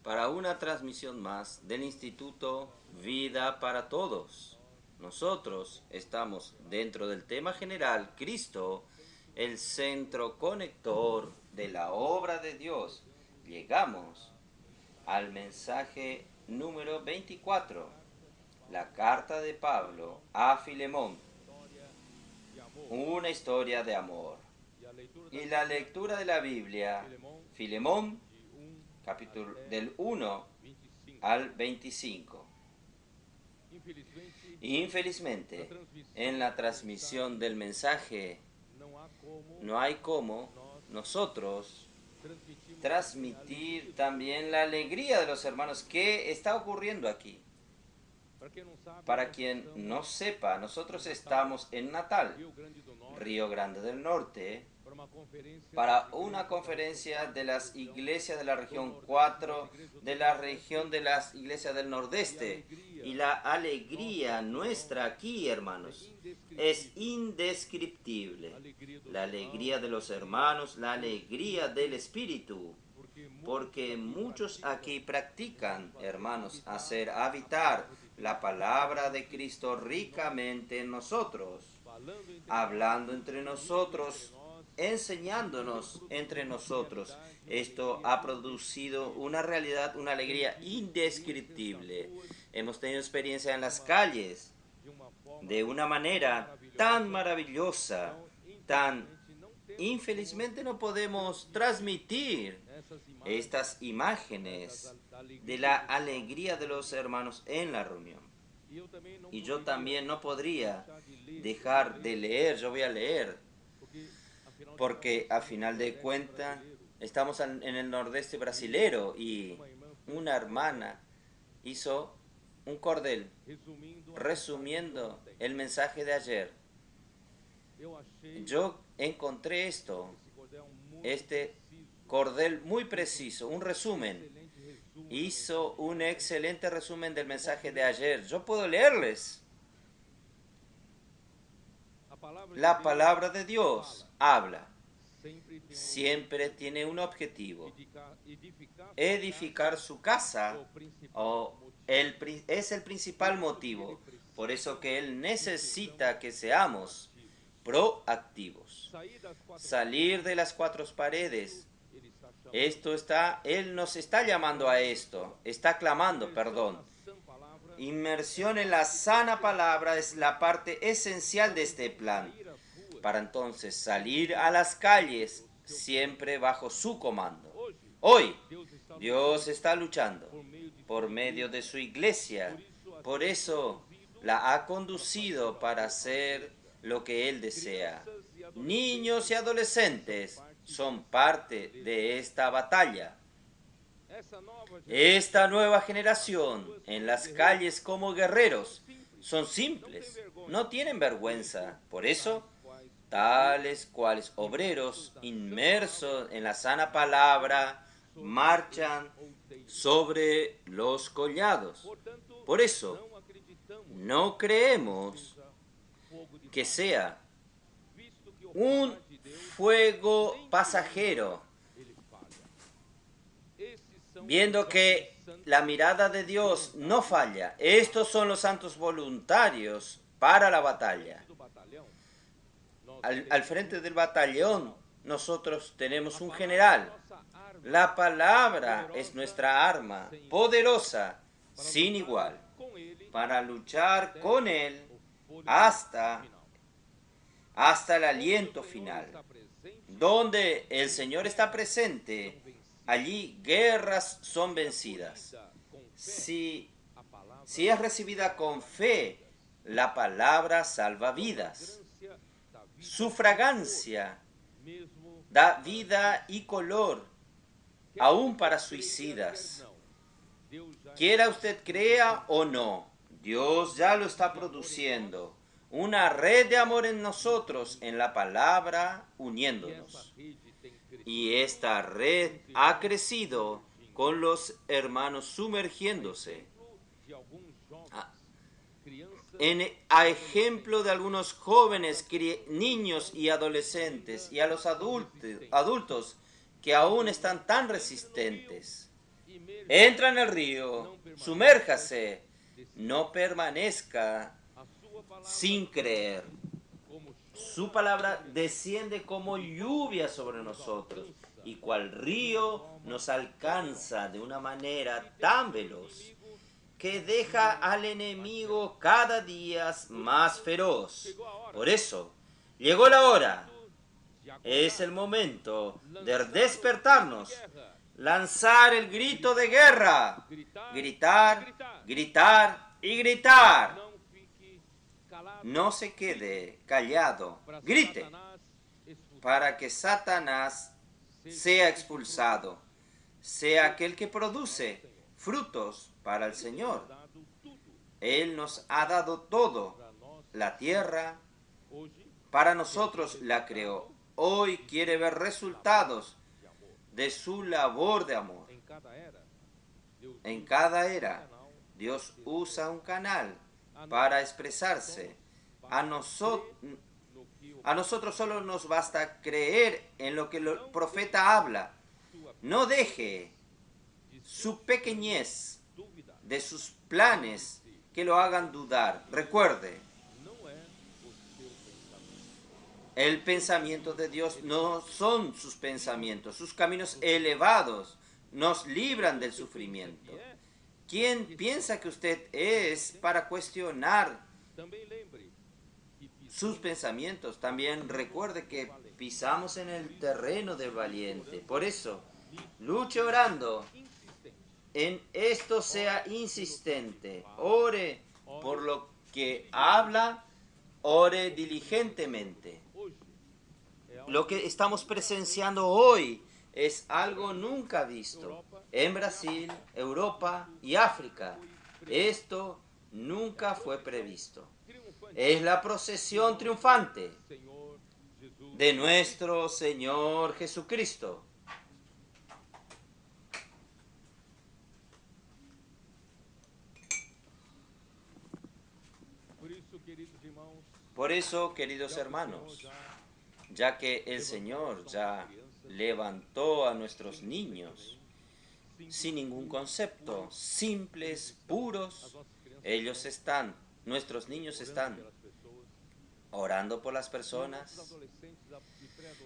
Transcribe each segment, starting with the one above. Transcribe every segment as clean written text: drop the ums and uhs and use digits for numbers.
para una transmisión más del Instituto Vida para Todos. Nosotros estamos dentro del tema general Cristo, el centro conector de la obra de Dios. Llegamos al mensaje número 24, la carta de Pablo a Filemón, una historia de amor. Y la lectura de la Biblia, Filemón, capítulo del 1 al 25. Infelizmente, en la transmisión del mensaje no hay cómo nosotros transmitir también la alegría de los hermanos. ¿Qué está ocurriendo aquí? Para quien no sepa, nosotros estamos en Natal, Río Grande del Norte, para una conferencia de las iglesias de la región 4, de la región de las iglesias del Nordeste. Y la alegría nuestra aquí, hermanos, es indescriptible. La alegría de los hermanos, la alegría del Espíritu. Porque muchos aquí practican, hermanos, hacer habitar la palabra de Cristo ricamente en nosotros, hablando entre nosotros, enseñándonos entre nosotros. Esto ha producido una realidad, una alegría indescriptible. Hemos tenido experiencia en las calles de una manera tan maravillosa, tan infelizmente no podemos transmitir estas imágenes de la alegría de los hermanos en la reunión. Y yo también no podría dejar de leer, yo voy a leer, porque a final de cuentas estamos en el nordeste brasilero y una hermana hizo un cordel resumiendo el mensaje de ayer. Yo encontré este cordel muy preciso, un resumen. Hizo un excelente resumen del mensaje de ayer. Yo puedo leerles. La palabra de Dios habla. Siempre tiene un objetivo. Edificar su casa es el principal motivo. Por eso que Él necesita que seamos proactivos. Salir de las cuatro paredes. Él nos está llamando a esto. Está clamando, perdón. Inmersión en la sana palabra es la parte esencial de este plan. Para entonces salir a las calles siempre bajo su comando. Hoy, Dios está luchando por medio de su iglesia. Por eso la ha conducido para hacer lo que Él desea. Niños y adolescentes son parte de esta batalla. Esta nueva generación en las calles como guerreros son simples, no tienen vergüenza. Por eso, tales cuales obreros inmersos en la sana palabra marchan sobre los collados. Por eso, no creemos que sea un fuego pasajero, viendo que la mirada de Dios no falla. Estos son los santos voluntarios para la batalla. Al frente del batallón, nosotros tenemos un general. La palabra es nuestra arma, poderosa, sin igual, para luchar con Él hasta el aliento final. Donde el Señor está presente, allí guerras son vencidas. Si es recibida con fe, la palabra salva vidas. Su fragancia da vida y color, aún para suicidas. Quiera usted crea o no, Dios ya lo está produciendo. Una red de amor en nosotros, en la palabra, uniéndonos. Y esta red ha crecido con los hermanos sumergiéndose. A ejemplo de algunos jóvenes, niños y adolescentes, y a los adultos que aún están tan resistentes. entra en el río, sumérjase, no permanezca sin creer. Su palabra desciende como lluvia sobre nosotros y cual río nos alcanza de una manera tan veloz que deja al enemigo cada día más feroz. Por eso, llegó la hora. Es el momento de despertarnos, lanzar el grito de guerra, gritar, gritar y gritar. No se quede callado, grite, para que Satanás sea expulsado, sea aquel que produce frutos para el Señor. Él nos ha dado todo, la tierra, para nosotros la creó. Hoy quiere ver resultados de su labor de amor. En cada era, Dios usa un canal para expresarse. A nosotros solo nos basta creer en lo que el profeta habla. No deje su pequeñez de sus planes que lo hagan dudar. Recuerde, el pensamiento de Dios no son sus pensamientos. Sus caminos elevados nos libran del sufrimiento. ¿Quién piensa que usted es para cuestionar sus pensamientos? También recuerde que pisamos en el terreno del valiente. Por eso, luche orando. En esto sea insistente. Ore por lo que habla. Ore diligentemente. Lo que estamos presenciando hoy es algo nunca visto en Brasil, Europa y África. Esto nunca fue previsto. Es la procesión triunfante de nuestro Señor Jesucristo. Por eso, queridos hermanos, ya que el Señor ya levantó a nuestros niños sin ningún concepto, simples, puros, nuestros niños están orando por las personas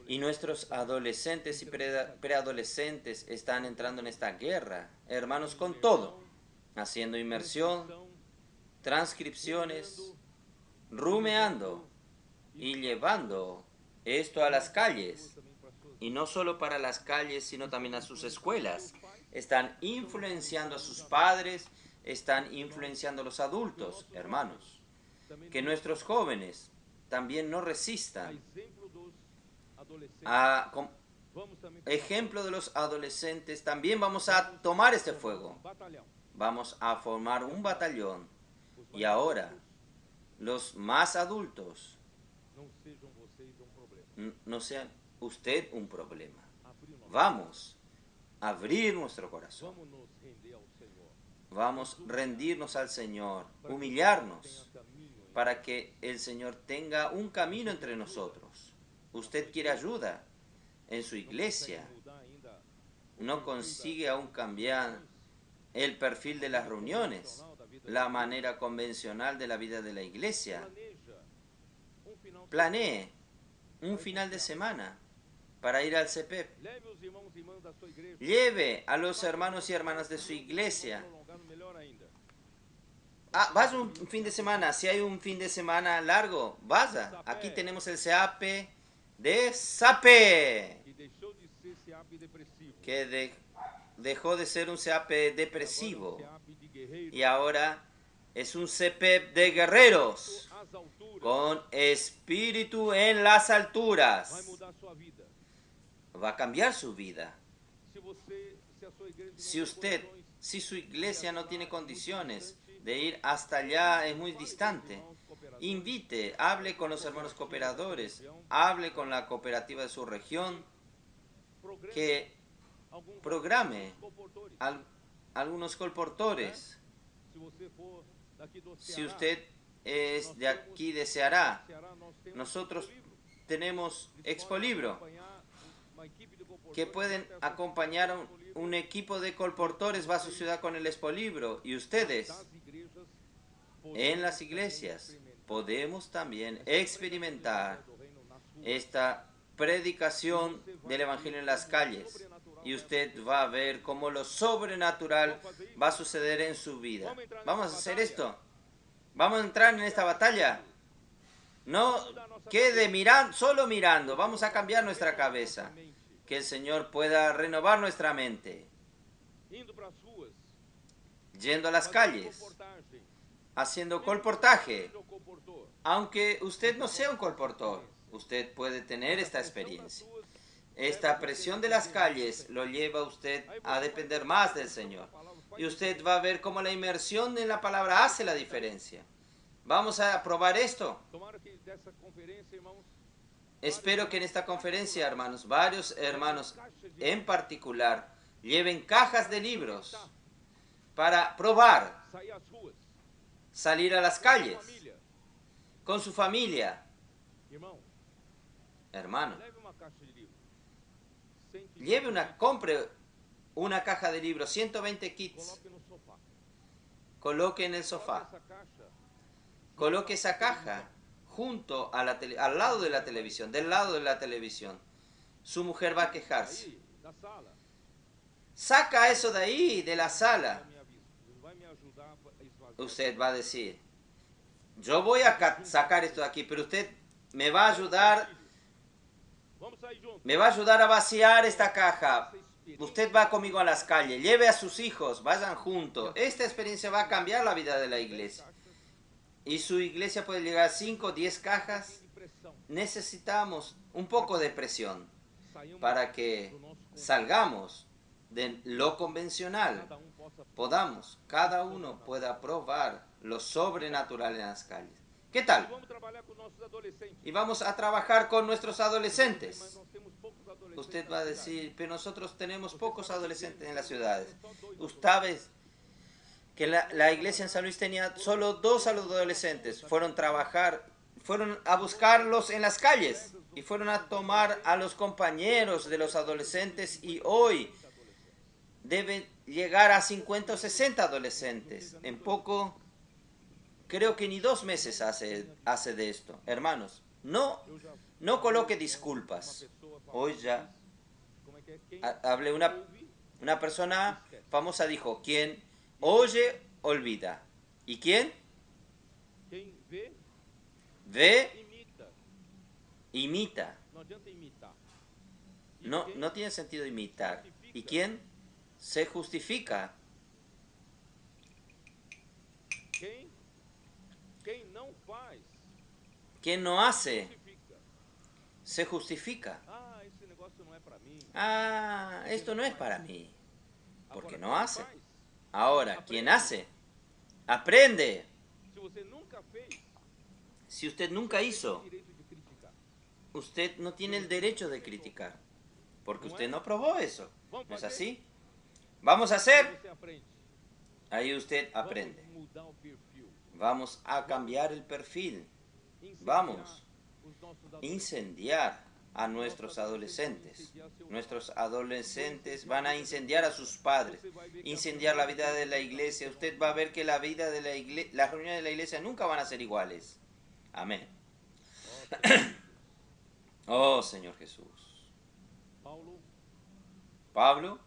y nuestros adolescentes y preadolescentes están entrando en esta guerra, hermanos, con todo, haciendo inmersión, transcripciones, rumeando y llevando esto a las calles. Y no solo para las calles, sino también a sus escuelas. Están influenciando a sus padres, están influenciando a los adultos, hermanos. Que nuestros jóvenes también no resistan. Ejemplo de los adolescentes, también vamos a tomar este fuego. Vamos a formar un batallón. Y ahora, los más adultos, no sean usted un problema. Vamos a abrir nuestro corazón. Vamos a rendirnos al Señor, humillarnos, para que el Señor tenga un camino entre nosotros. Usted quiere ayuda en su iglesia. No consigue aún cambiar el perfil de las reuniones, la manera convencional de la vida de la iglesia. Planee un final de semana para ir al CEPEP. Lleve a los hermanos y hermanas de su iglesia. Vaya un fin de semana. Si hay un fin de semana largo, vaya. Aquí tenemos el CEAP de SAPE, que dejó de ser un CEAP depresivo y ahora es un CEPEP de guerreros con espíritu en las alturas. Va a cambiar su vida. Si su iglesia no tiene condiciones de ir hasta allá, es muy distante, invite, hable con los hermanos cooperadores, hable con la cooperativa de su región, que programe algunos colportores. Si usted es de aquí, de Ceará, nosotros tenemos Expo Libro, que pueden acompañar un equipo de colportores va a su ciudad con el expolibro, y ustedes en las iglesias podemos también experimentar esta predicación del Evangelio en las calles. Y usted va a ver cómo lo sobrenatural va a suceder en su vida. ¿Vamos a hacer esto? ¿Vamos a entrar en esta batalla? No quede solo mirando. Vamos a cambiar nuestra cabeza. Que el Señor pueda renovar nuestra mente. Yendo a las calles, haciendo colportaje. Aunque usted no sea un colportor, usted puede tener esta experiencia. Esta presión de las calles lo lleva a usted a depender más del Señor. Y usted va a ver cómo la inmersión en la palabra hace la diferencia. Vamos a probar esto. Espero que en esta conferencia, hermanos, varios hermanos en particular, lleven cajas de libros para probar, salir a las calles, con su familia. Hermano, compre una caja de libros, 120 kits, coloque en el sofá, coloque esa caja junto a al lado de la televisión, del lado de la televisión. Su mujer va a quejarse. Saca eso de ahí, de la sala. Usted va a decir, yo voy a sacar esto de aquí, pero usted me va a ayudar a vaciar esta caja. Usted va conmigo a las calles, lleve a sus hijos, vayan juntos. Esta experiencia va a cambiar la vida de la iglesia. Y su iglesia puede llegar a 5 o 10 cajas. Necesitamos un poco de presión para que salgamos de lo convencional. Cada uno pueda probar lo sobrenatural en las calles. ¿Qué tal? Y vamos a trabajar con nuestros adolescentes. Usted va a decir, pero nosotros tenemos pocos adolescentes en las ciudades. Usted que la iglesia en San Luis tenía solo 2 adolescentes. Fueron a buscarlos en las calles y fueron a tomar a los compañeros de los adolescentes, y hoy deben llegar a 50 o 60 adolescentes. En poco, creo que ni 2 meses hace de esto. Hermanos, no coloque disculpas. Hoy ya hablé, una persona famosa dijo, quien oye, olvida. ¿Y quién? Ve, imita. No tiene sentido imitar. ¿Y quién? Se justifica. ¿Quién no hace? Se justifica. Esto no es para mí. Porque no hace. Ahora, ¿quién hace? Aprende. Si usted nunca hizo, usted no tiene el derecho de criticar. Porque usted no probó eso. ¿No es así? Vamos a hacer. Ahí usted aprende. Vamos a cambiar el perfil. Vamos a incendiar a nuestros adolescentes. Nuestros adolescentes van a incendiar a sus padres, incendiar la vida de la iglesia. Usted va a ver que la vida de la iglesia, las reuniones de la iglesia nunca van a ser iguales. Amén. Oh, Señor Jesús. Pablo,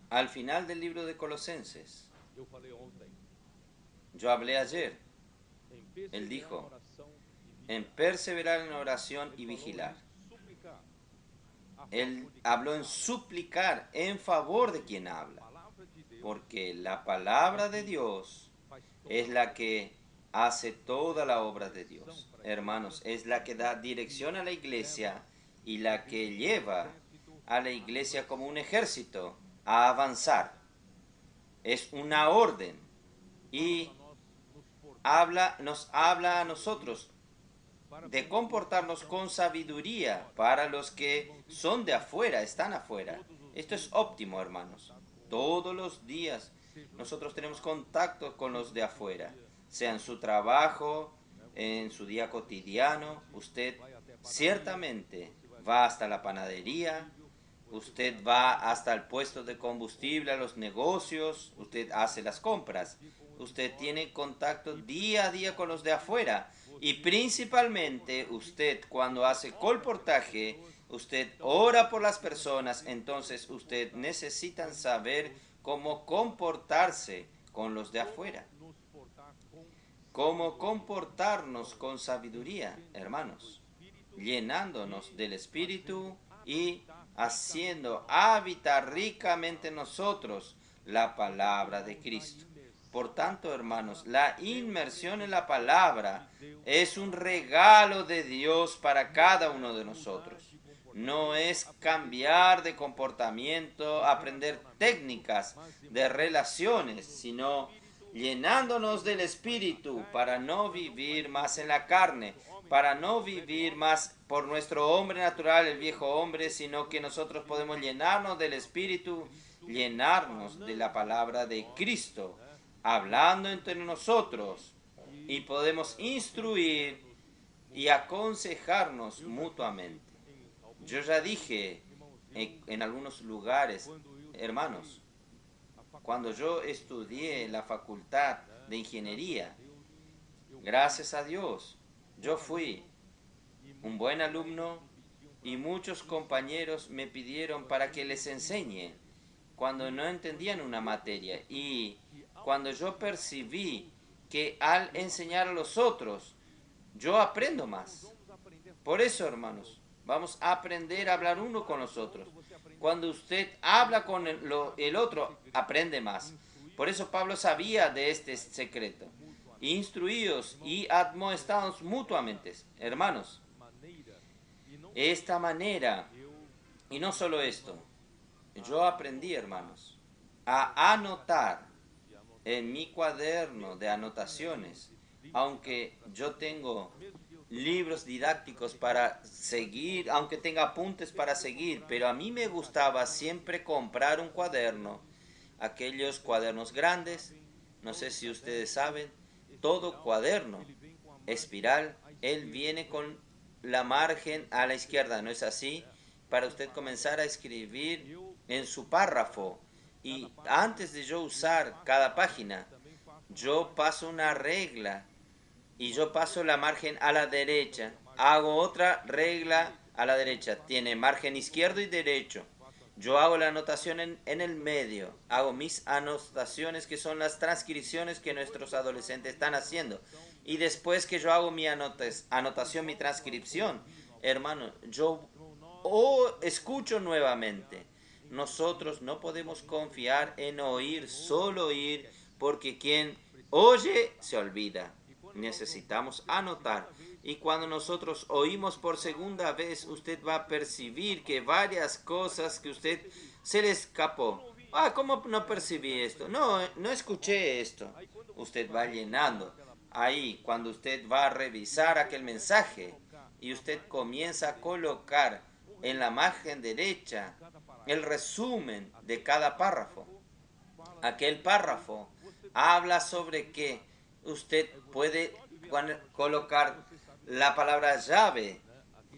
al final del libro de Colosenses, yo hablé ayer, él dijo, en perseverar en oración y vigilar. Él habló en suplicar en favor de quien habla, porque la palabra de Dios es la que hace toda la obra de Dios. Hermanos, es la que da dirección a la iglesia y la que lleva a la iglesia como un ejército a avanzar. Es una orden y nos habla a nosotros de comportarnos con sabiduría para los que son de afuera, están afuera. Esto es óptimo, hermanos. Todos los días nosotros tenemos contacto con los de afuera, sea en su trabajo, en su día cotidiano. Usted ciertamente va hasta la panadería, usted va hasta el puesto de combustible, a los negocios, usted hace las compras, usted tiene contacto día a día con los de afuera y principalmente usted cuando hace colportaje, usted ora por las personas, entonces usted necesita saber cómo comportarse con los de afuera, cómo comportarnos con sabiduría, hermanos, llenándonos del Espíritu y haciendo habitar ricamente en nosotros la palabra de Cristo. Por tanto, hermanos, la inmersión en la palabra es un regalo de Dios para cada uno de nosotros. No es cambiar de comportamiento, aprender técnicas de relaciones, sino llenándonos del Espíritu para no vivir más en la carne, para no vivir más por nuestro hombre natural, el viejo hombre, sino que nosotros podemos llenarnos del Espíritu, llenarnos de la palabra de Cristo, hablando entre nosotros, y podemos instruir y aconsejarnos mutuamente. Yo ya dije en algunos lugares, hermanos, cuando yo estudié en la facultad de ingeniería, gracias a Dios, yo fui un buen alumno y muchos compañeros me pidieron para que les enseñe cuando no entendían una materia. Y cuando yo percibí que al enseñar a los otros, yo aprendo más. Por eso, hermanos, vamos a aprender a hablar uno con los otros. Cuando usted habla con el otro, aprende más. Por eso Pablo sabía de este secreto. Instruíos y admoestados mutuamente, hermanos. Esta manera, y no solo esto, yo aprendí, hermanos, a anotar en mi cuaderno de anotaciones, aunque yo tengo libros didácticos para seguir, aunque tenga apuntes para seguir, pero a mí me gustaba siempre comprar un cuaderno, aquellos cuadernos grandes, no sé si ustedes saben, todo cuaderno espiral, él viene con la margen a la izquierda, ¿no es así? Para usted comenzar a escribir en su párrafo. Y antes de yo usar cada página, yo paso una regla y yo paso la margen a la derecha. Hago otra regla a la derecha. Tiene margen izquierdo y derecho. Yo hago la anotación en el medio. Hago mis anotaciones que son las transcripciones que nuestros adolescentes están haciendo. Y después que yo hago mi anotación, mi transcripción, hermano, yo escucho nuevamente. Nosotros no podemos confiar en oír, solo oír, porque quien oye se olvida. Necesitamos anotar. Y cuando nosotros oímos por segunda vez, usted va a percibir que varias cosas que usted se le escapó. Ah, ¿cómo no percibí esto? No, no escuché esto. Usted va llenando. Ahí, cuando usted va a revisar aquel mensaje y usted comienza a colocar en la margen derecha el resumen de cada párrafo. Aquel párrafo habla sobre que usted puede colocar la palabra llave.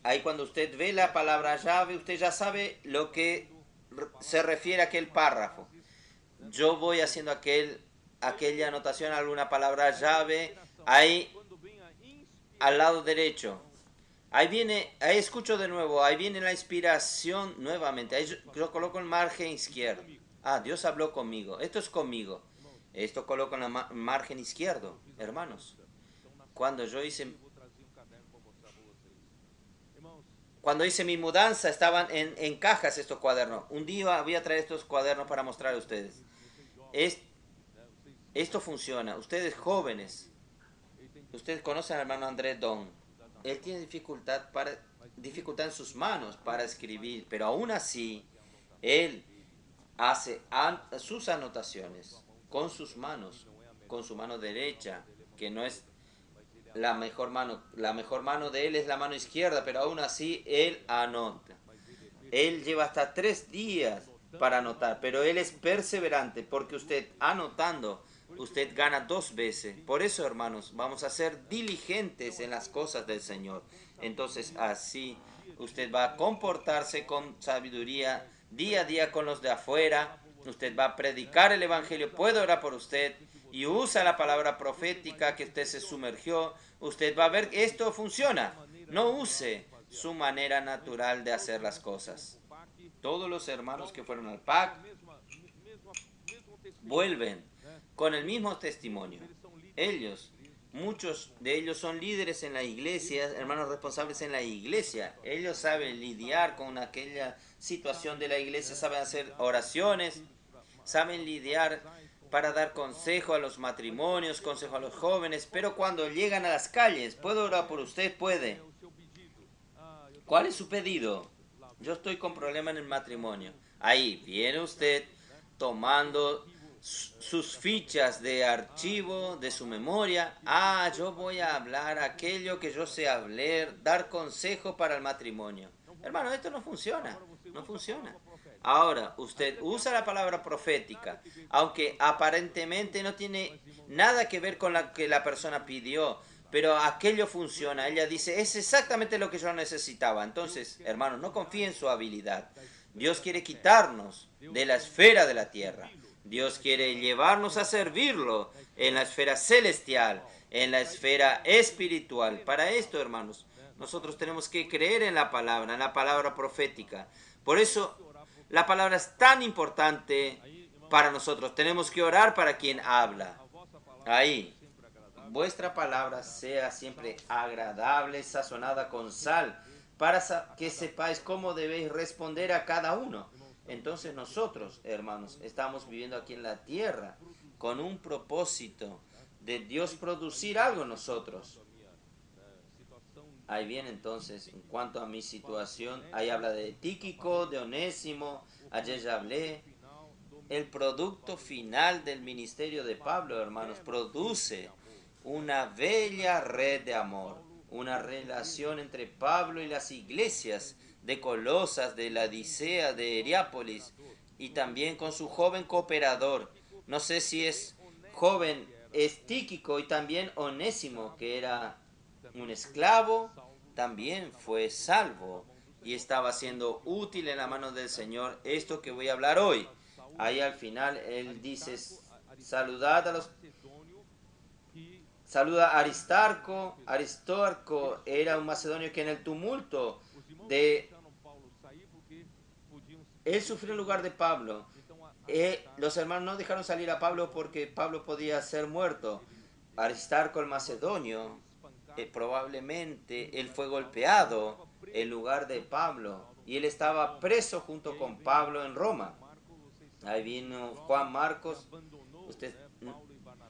Ahí cuando usted ve la palabra llave, usted ya sabe lo que se refiere a aquel párrafo. Yo voy haciendo aquella anotación, alguna palabra llave, ahí al lado derecho. Ahí escucho de nuevo, ahí viene la inspiración nuevamente. Ahí yo coloco el margen izquierdo. Ah, Dios habló conmigo. Esto es conmigo. Esto coloco en la margen izquierdo, hermanos. Cuando yo hice Cuando hice mi mudanza estaban en cajas estos cuadernos. Un día voy a traer estos cuadernos para mostrar a ustedes. Esto funciona. Ustedes jóvenes, ustedes conocen al hermano André Don. Él tiene dificultad en sus manos para escribir, pero aún así, él hace sus anotaciones con sus manos, con su mano derecha, que no es la mejor mano de él es la mano izquierda, pero aún así él anota. Él lleva hasta 3 días para anotar, pero él es perseverante, porque usted anotando, usted gana 2 veces. Por eso, hermanos, vamos a ser diligentes en las cosas del Señor. Entonces, así usted va a comportarse con sabiduría día a día con los de afuera, usted va a predicar el Evangelio, puede orar por usted y usa la palabra profética que usted se sumergió, usted va a ver que esto funciona. No use su manera natural de hacer las cosas. Todos los hermanos que fueron al PAC vuelven con el mismo testimonio. Ellos, muchos de ellos son líderes en la iglesia, hermanos responsables en la iglesia. Ellos saben lidiar con aquella situación de la iglesia, saben hacer oraciones, saben lidiar para dar consejo a los matrimonios, consejo a los jóvenes, pero cuando llegan a las calles, ¿puedo orar por usted? Puede. ¿Cuál es su pedido? Yo estoy con problema en el matrimonio. Ahí viene usted tomando sus fichas de archivo de su memoria. Yo voy a hablar aquello que yo sé hablar, dar consejo para el matrimonio. Hermano, esto no funciona. No funciona. Ahora, usted usa la palabra profética, aunque aparentemente no tiene nada que ver con lo que la persona pidió, pero aquello funciona. Ella dice, es exactamente lo que yo necesitaba. Entonces, hermanos, no confíe en su habilidad. Dios quiere quitarnos de la esfera de la tierra. Dios quiere llevarnos a servirlo en la esfera celestial, en la esfera espiritual. Para esto, hermanos, nosotros tenemos que creer en la palabra profética. Por eso, la palabra es tan importante para nosotros. Tenemos que orar para quien habla. Ahí. Vuestra palabra sea siempre agradable, sazonada con sal, para que sepáis cómo debéis responder a cada uno. Entonces nosotros, hermanos, estamos viviendo aquí en la tierra con un propósito de Dios producir algo en nosotros. Ahí viene entonces, en cuanto a mi situación, ahí habla de Tíquico, de Onésimo, ayer ya hablé. El producto final del ministerio de Pablo, hermanos, produce una bella red de amor, una relación entre Pablo y las iglesias de Colosas, de Laodicea, de Hierápolis, y también con su joven cooperador. No sé si es joven, es Tíquico, y también Onésimo, que era un esclavo, también fue salvo y estaba siendo útil en la mano del Señor. Esto que voy a hablar hoy. Ahí al final él dice, saluda a Aristarco. Aristarco era un macedonio que en el tumulto de... Él sufrió en lugar de Pablo. Los hermanos no dejaron salir a Pablo porque Pablo podía ser muerto. Aristarco el macedonio, probablemente él fue golpeado en lugar de Pablo y él estaba preso junto con Pablo en Roma. Ahí vino Juan Marcos. Usted,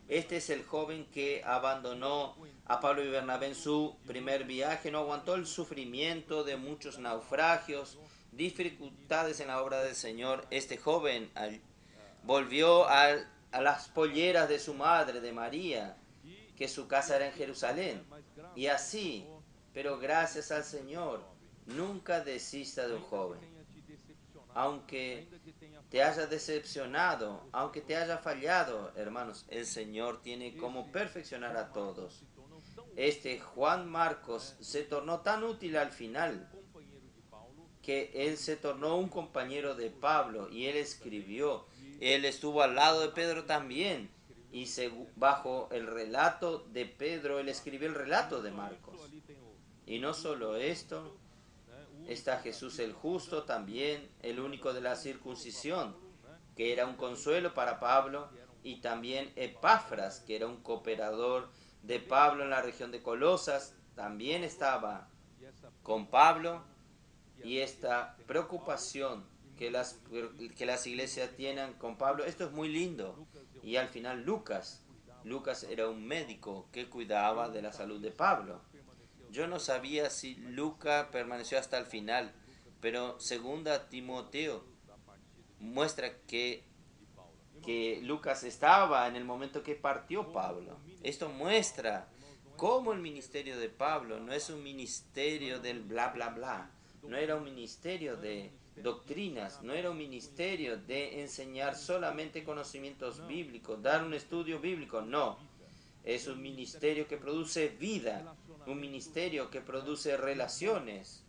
este es el joven que abandonó a Pablo y Bernabé en su primer viaje, no aguantó el sufrimiento de muchos naufragios, dificultades en la obra del Señor. Este joven volvió a las polleras de su madre, de María, que su casa era en Jerusalén. Y así, pero gracias al Señor, nunca desista de un joven. Aunque te haya decepcionado, aunque te haya fallado, hermanos, el Señor tiene como perfeccionar a todos. Este Juan Marcos se tornó tan útil al final que él se tornó un compañero de Pablo y él escribió. Él estuvo al lado de Pedro también. Y bajo el relato de Pedro, él escribió el relato de Marcos. Y no solo esto, está Jesús el justo también, el único de la circuncisión, que era un consuelo para Pablo, y también Epafras, que era un cooperador de Pablo en la región de Colosas, también estaba con Pablo. Y esta preocupación que las iglesias tienen con Pablo, esto es muy lindo. Y al final Lucas era un médico que cuidaba de la salud de Pablo. Yo no sabía si Lucas permaneció hasta el final, pero segunda Timoteo muestra que Lucas estaba en el momento que partió Pablo. Esto muestra cómo el ministerio de Pablo no es un ministerio del bla bla bla, no era un ministerio de doctrinas, no era un ministerio de enseñar solamente conocimientos bíblicos, dar un estudio bíblico, no. Es un ministerio que produce vida, un ministerio que produce relaciones.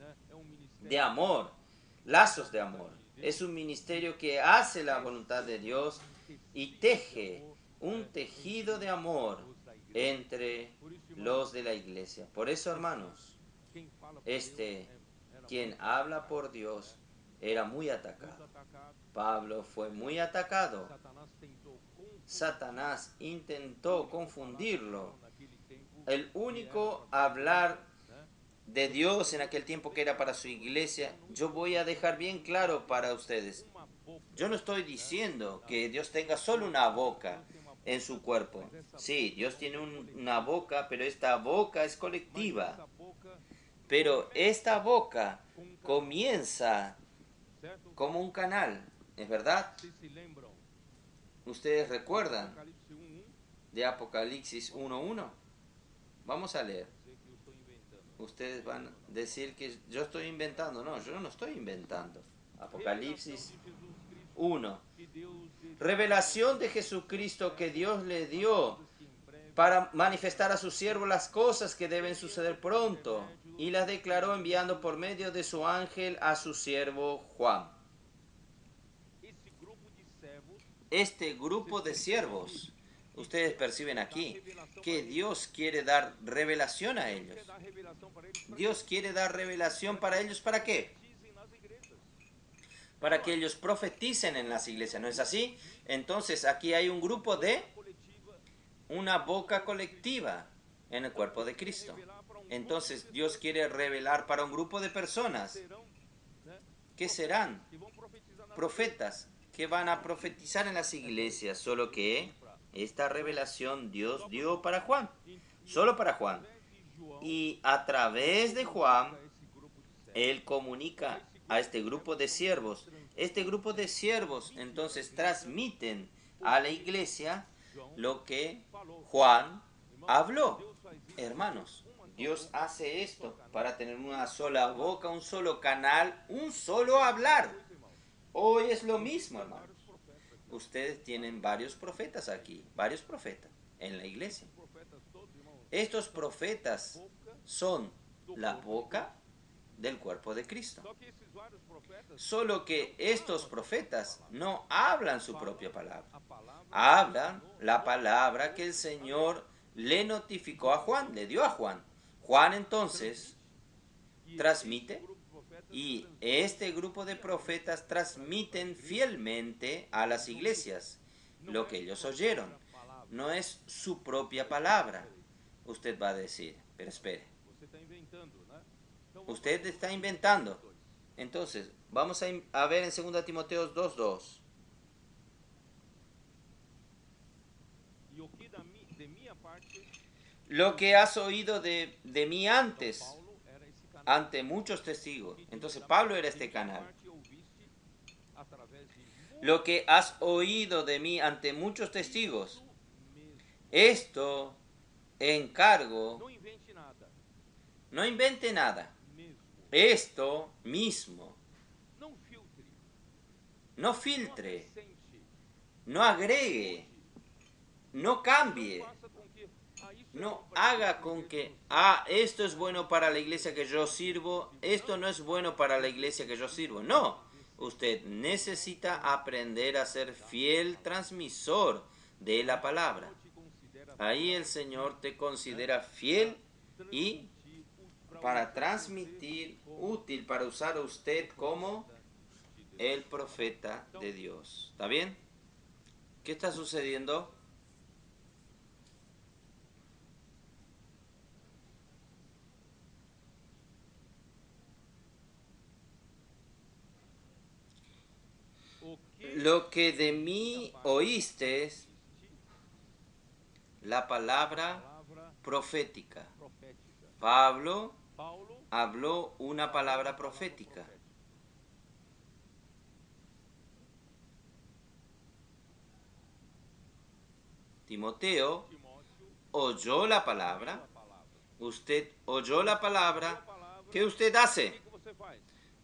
de amor, lazos de amor. Es un ministerio que hace la voluntad de Dios y teje un tejido de amor entre los de la iglesia. Por eso, hermanos, quien habla por Dios era muy atacado. Pablo fue muy atacado. Satanás intentó confundirlo. El único hablar de Dios en aquel tiempo que era para su iglesia, yo voy a dejar bien claro para ustedes. Yo no estoy diciendo que Dios tenga solo una boca en su cuerpo. Sí, Dios tiene una boca, pero esta boca es colectiva. Pero esta boca comienza como un canal, ¿es verdad? ¿Ustedes recuerdan de Apocalipsis 1:1? Vamos a leer. Ustedes van a decir que yo estoy inventando. No, yo no estoy inventando. Apocalipsis 1. Revelación de Jesucristo que Dios le dio para manifestar a su siervo las cosas que deben suceder pronto, y las declaró enviando por medio de su ángel a su siervo Juan. Este grupo de siervos, ustedes perciben aquí que Dios quiere dar revelación a ellos. Dios quiere dar revelación para ellos. ¿Para qué? Para que ellos profeticen en las iglesias, ¿no es así? Entonces aquí hay un grupo de una boca colectiva en el cuerpo de Cristo. Entonces Dios quiere revelar para un grupo de personas que serán profetas, que van a profetizar en las iglesias, solo que esta revelación Dios dio para Juan, solo para Juan. Y a través de Juan, Él comunica a este grupo de siervos. Este grupo de siervos entonces transmiten a la iglesia lo que Juan habló. Hermanos, Dios hace esto para tener una sola boca, un solo canal, un solo hablar. Hoy es lo mismo, hermanos. Ustedes tienen varios profetas aquí, varios profetas en la iglesia. Estos profetas son la boca del cuerpo de Cristo. Solo que estos profetas no hablan su propia palabra. Hablan la palabra que el Señor le notificó a Juan, le dio a Juan. Juan entonces transmite, y este grupo de profetas transmiten fielmente a las iglesias lo que ellos oyeron. No es su propia palabra. Usted va a decir, pero espere, usted está inventando. Entonces, vamos a ver en 2 Timoteo 2:2. Lo que has oído de mí antes, ante muchos testigos. Entonces, Pablo era este canal. Lo que has oído de mí ante muchos testigos, esto encargo, no invente nada, esto mismo, no filtre, no agregue, no cambie, no haga con que, esto es bueno para la iglesia que yo sirvo, esto no es bueno para la iglesia que yo sirvo. No, usted necesita aprender a ser fiel transmisor de la palabra. Ahí el Señor te considera fiel y para transmitir, útil para usar a usted como el profeta de Dios. ¿Está bien? ¿Qué está sucediendo? Lo que de mí oíste, la palabra profética. Pablo habló una palabra profética. Timoteo oyó la palabra. Usted oyó la palabra. ¿Qué usted hace?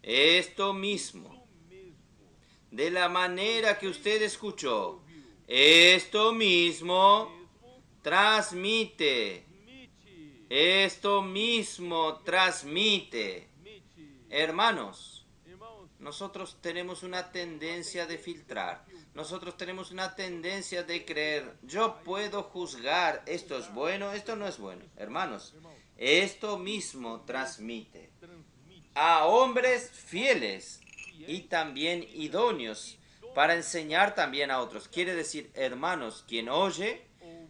Esto mismo. De la manera que usted escuchó, esto mismo transmite. Esto mismo transmite. Hermanos, nosotros tenemos una tendencia de filtrar. Nosotros tenemos una tendencia de creer, yo puedo juzgar, esto es bueno, esto no es bueno. Hermanos, esto mismo transmite a hombres fieles y también idóneos para enseñar también a otros. Quiere decir, hermanos, quien oye,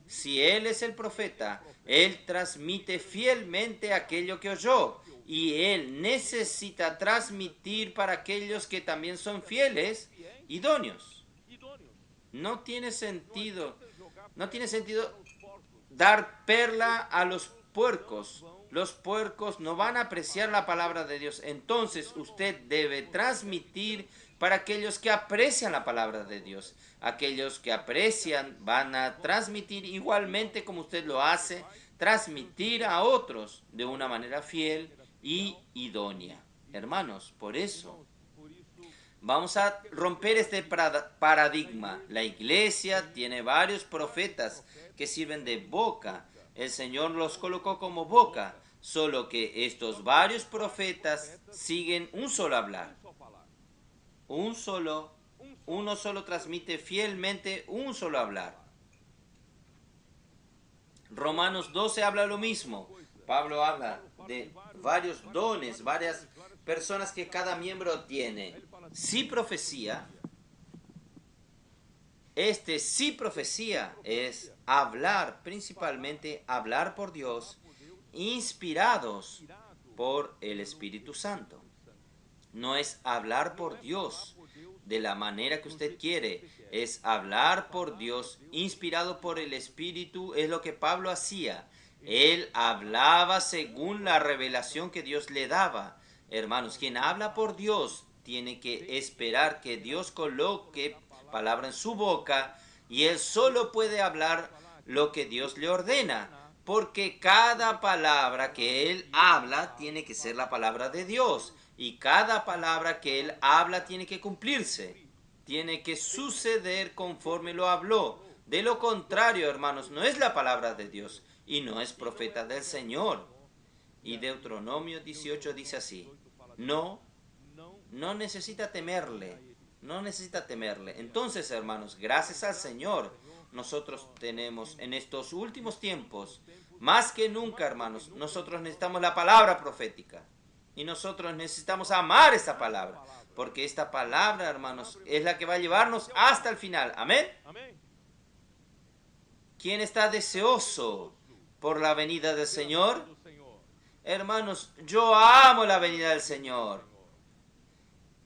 si él es el profeta, él transmite fielmente aquello que oyó. Y él necesita transmitir para aquellos que también son fieles, idóneos. No tiene sentido dar perla a los puercos. Los puercos no van a apreciar la palabra de Dios. Entonces usted debe transmitir para aquellos que aprecian la palabra de Dios. Aquellos que aprecian van a transmitir igualmente como usted lo hace, transmitir a otros de una manera fiel y idónea. Hermanos, por eso vamos a romper este paradigma. La iglesia tiene varios profetas que sirven de boca. El Señor los colocó como boca, solo que estos varios profetas siguen un solo hablar. Uno solo transmite fielmente un solo hablar. Romanos 12 habla lo mismo. Pablo habla de varios dones, varias personas que cada miembro tiene. Sí profecía, sí profecía es hablar, principalmente hablar por Dios, inspirados por el Espíritu Santo. No es hablar por Dios de la manera que usted quiere, es hablar por Dios, inspirado por el Espíritu, es lo que Pablo hacía. Él hablaba según la revelación que Dios le daba. Hermanos, quien habla por Dios tiene que esperar que Dios coloque palabra en su boca y él solo puede hablar lo que Dios le ordena, porque cada palabra que él habla tiene que ser la palabra de Dios y cada palabra que él habla tiene que cumplirse, tiene que suceder conforme lo habló. De lo contrario, hermanos, no es la palabra de Dios y no es profeta del Señor. Y Deuteronomio 18 dice así, no necesita temerle, no necesita temerle. Entonces, hermanos, gracias al Señor, nosotros tenemos en estos últimos tiempos, más que nunca, hermanos, nosotros necesitamos la palabra profética. Y nosotros necesitamos amar esta palabra, porque esta palabra, hermanos, es la que va a llevarnos hasta el final. Amén. ¿Quién está deseoso por la venida del Señor? Hermanos, yo amo la venida del Señor.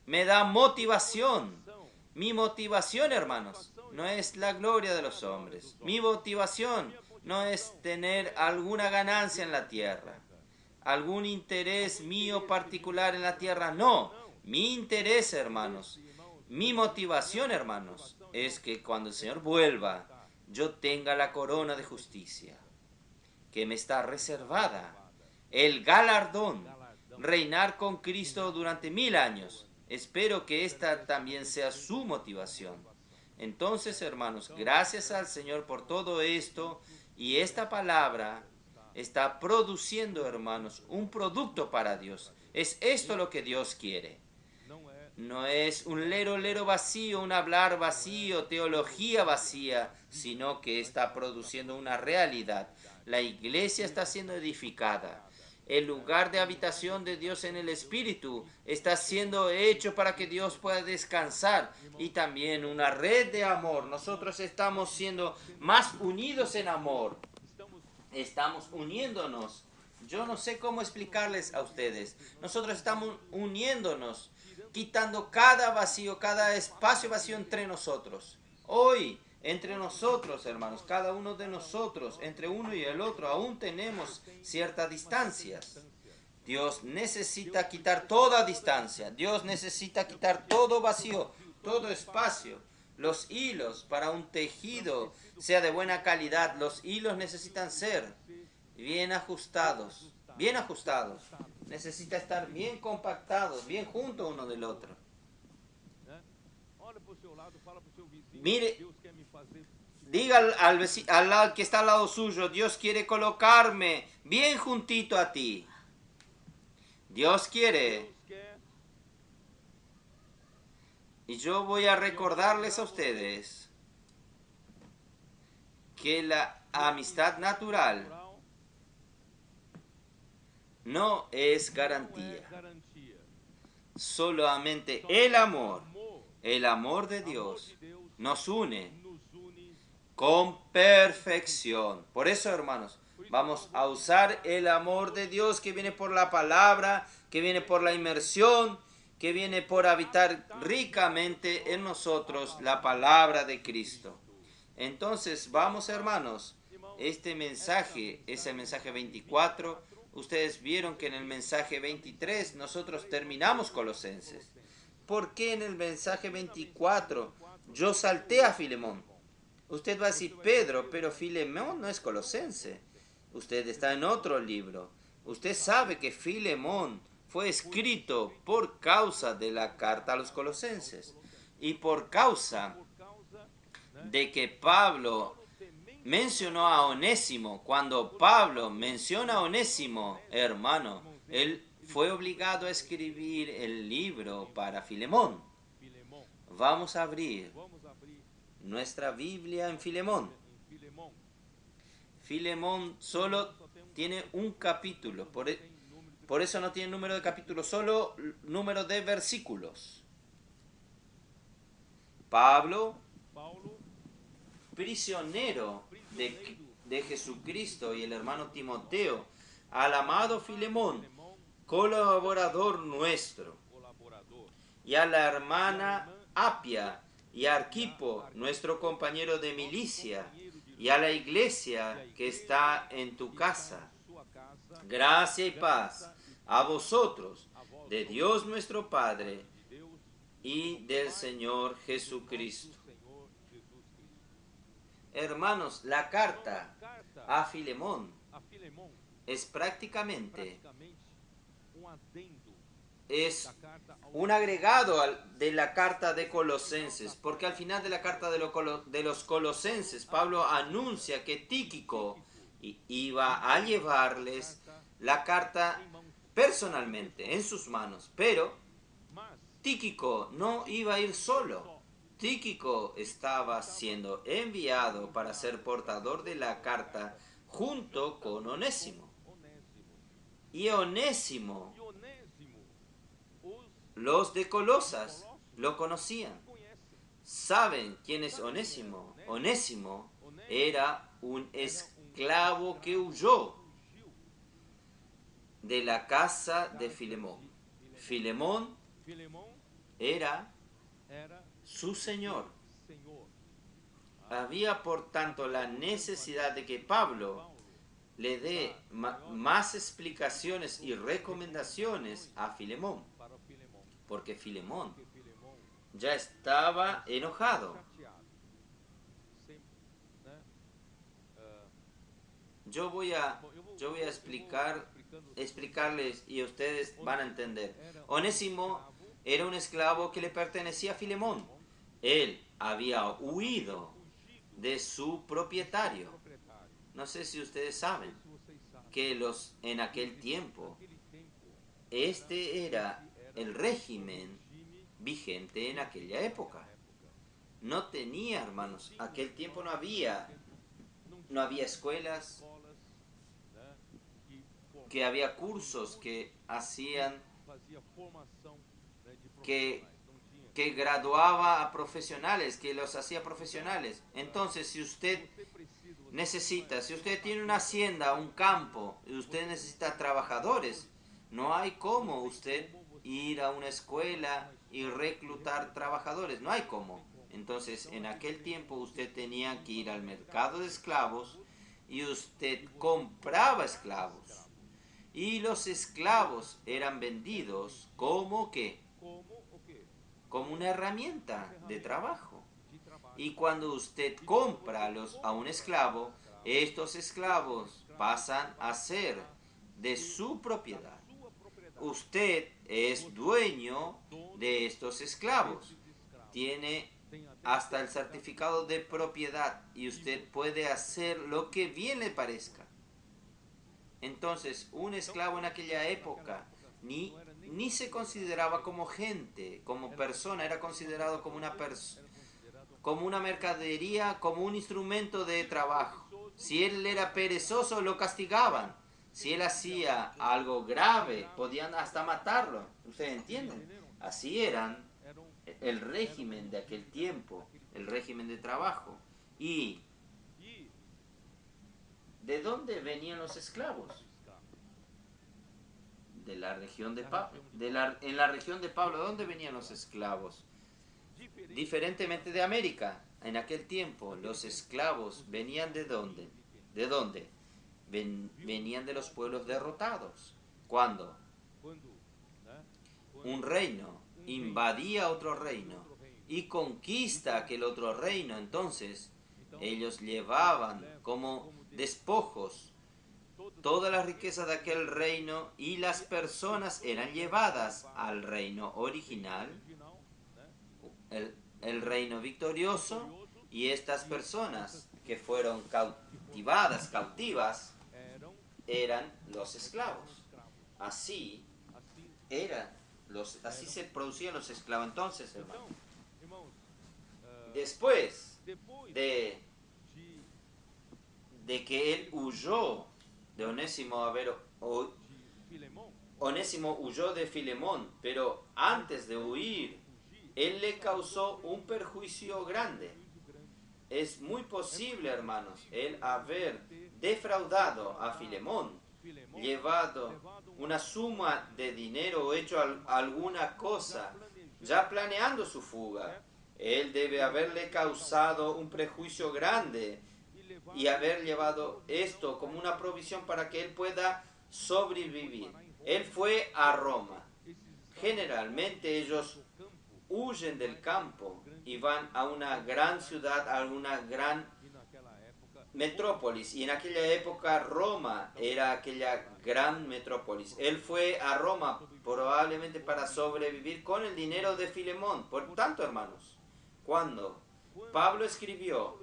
Me da motivación. Mi motivación, hermanos, no es la gloria de los hombres. Mi motivación no es tener alguna ganancia en la tierra, algún interés mío particular en la tierra. No, mi interés, hermanos, mi motivación, hermanos, es que cuando el Señor vuelva, yo tenga la corona de justicia que me está reservada, el galardón, reinar con Cristo durante 1000 años. Espero que esta también sea su motivación. Entonces, hermanos, gracias al Señor por todo esto, y esta palabra está produciendo, hermanos, un producto para Dios. Es esto lo que Dios quiere. No es un lero vacío, un hablar vacío, teología vacía, sino que está produciendo una realidad. La iglesia está siendo edificada. El lugar de habitación de Dios en el Espíritu está siendo hecho para que Dios pueda descansar, y también una red de amor. Nosotros estamos siendo más unidos en amor. Estamos uniéndonos. Yo no sé cómo explicarles a ustedes. Nosotros estamos uniéndonos, quitando cada vacío, cada espacio vacío entre nosotros. Hoy, entre nosotros, hermanos, cada uno de nosotros, entre uno y el otro, aún tenemos ciertas distancias. Dios necesita quitar toda distancia. Dios necesita quitar todo vacío, todo espacio. Los hilos para un tejido sea de buena calidad, los hilos necesitan ser bien ajustados, bien ajustados. Necesita estar bien compactados, bien juntos uno del otro. Mire, diga al que está al lado suyo, Dios quiere colocarme bien juntito a ti. Dios quiere Y yo voy a recordarles a ustedes que la amistad natural no es garantía. Solamente el amor de Dios, nos une con perfección. Por eso, hermanos, vamos a usar el amor de Dios que viene por la palabra, que viene por la inmersión, que viene por habitar ricamente en nosotros la palabra de Cristo. Entonces, vamos, hermanos, este mensaje es el mensaje 24. Ustedes vieron que en el mensaje 23 nosotros terminamos Colosenses. ¿Por qué en el mensaje 24 yo salté a Filemón? Usted va a decir, Pedro, pero Filemón no es colosense. Usted está en otro libro. Usted sabe que Filemón fue escrito por causa de la carta a los colosenses. Y por causa de que Pablo mencionó a Onésimo. Cuando Pablo menciona a Onésimo, hermano, él fue obligado a escribir el libro para Filemón. Vamos a abrir nuestra Biblia en Filemón. Filemón solo tiene un capítulo, por eso no tiene número de capítulos, solo número de versículos. Pablo, prisionero de Jesucristo, y el hermano Timoteo, al amado Filemón, colaborador nuestro, y a la hermana Apia y a Arquipo, nuestro compañero de milicia, y a la iglesia que está en tu casa. Gracia y paz a vosotros, de Dios nuestro Padre y del Señor Jesucristo. Hermanos, la carta a Filemón es prácticamente un agregado de la carta de Colosenses, porque al final de la carta de los Colosenses, Pablo anuncia que Tíquico iba a llevarles la carta personalmente en sus manos, pero Tíquico no iba a ir solo. Tíquico estaba siendo enviado para ser portador de la carta junto con Onésimo. Y Onésimo, los de Colosas lo conocían. ¿Saben quién es Onésimo? Onésimo era un esclavo que huyó de la casa de Filemón. Filemón era su señor. Había por tanto la necesidad de que Pablo le dé más explicaciones y recomendaciones a Filemón, porque Filemón ya estaba enojado. Yo voy a explicarles y ustedes van a entender. Onésimo era un esclavo que le pertenecía a Filemón. Él había huido de su propietario. No sé si ustedes saben que en aquel tiempo, este era el régimen vigente en aquella época. No tenía, hermanos, aquel tiempo no había escuelas, que había cursos que hacían que graduaba a profesionales, que los hacía profesionales. Entonces, si usted tiene una hacienda, un campo, y usted necesita trabajadores, no hay cómo usted ir a una escuela y reclutar trabajadores, no hay cómo. Entonces, en aquel tiempo usted tenía que ir al mercado de esclavos y usted compraba esclavos. Y los esclavos eran vendidos como ¿qué? Como una herramienta de trabajo. Y cuando usted compra a un esclavo, estos esclavos pasan a ser de su propiedad. Usted es dueño de estos esclavos. Tiene hasta el certificado de propiedad y usted puede hacer lo que bien le parezca. Entonces, un esclavo en aquella época ni se consideraba como gente, como persona, era considerado como como una mercadería, como un instrumento de trabajo. Si él era perezoso, lo castigaban. Si él hacía algo grave, podían hasta matarlo. ¿Ustedes entienden? Así eran el régimen de aquel tiempo, el régimen de trabajo. ¿Y de dónde venían los esclavos? De la región de Pablo. En la región de Pablo, ¿de dónde venían los esclavos? Diferentemente de América, en aquel tiempo los esclavos venían ¿de dónde? ¿De dónde? Venían de los pueblos derrotados. Cuando un reino invadía otro reino y conquista aquel otro reino, entonces ellos llevaban como despojos toda la riqueza de aquel reino y las personas eran llevadas al reino original, el reino victorioso, y estas personas que fueron cautivas, eran los esclavos. Así así se producían los esclavos. Entonces, hermano, después de, de que él huyó de Onésimo huyó de Filemón, pero antes de huir, él le causó un perjuicio grande. Es muy posible, hermanos, el haber defraudado a Filemón, llevado una suma de dinero o hecho alguna cosa, ya planeando su fuga. Él debe haberle causado un perjuicio grande y haber llevado esto como una provisión para que él pueda sobrevivir. Él fue a Roma. Generalmente ellos huyen del campo y van a una gran ciudad, a una gran metrópolis. Y en aquella época Roma era aquella gran metrópolis. Él fue a Roma probablemente para sobrevivir con el dinero de Filemón. Por tanto, hermanos, cuando Pablo escribió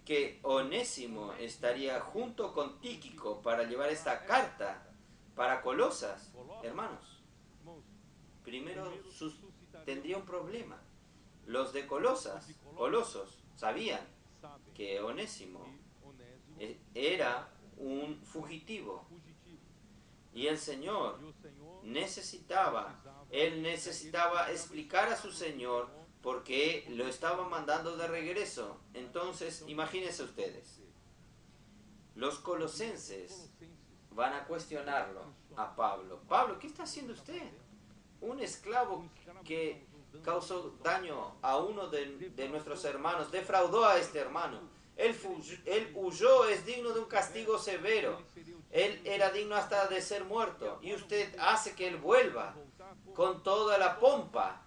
que Onésimo estaría junto con Tíquico para llevar esta carta para Colosas, hermanos, primero tendría un problema. Los de Colosos, sabían que Onésimo era un fugitivo y el Señor él necesitaba explicar a su Señor por qué lo estaba mandando de regreso. Entonces, imagínense ustedes, los colosenses van a cuestionarlo a Pablo. Pablo, ¿qué está haciendo usted? Un esclavo que causó daño a uno de nuestros hermanos, defraudó a este hermano. Él huyó, es digno de un castigo severo. Él era digno hasta de ser muerto. Y usted hace que él vuelva con toda la pompa.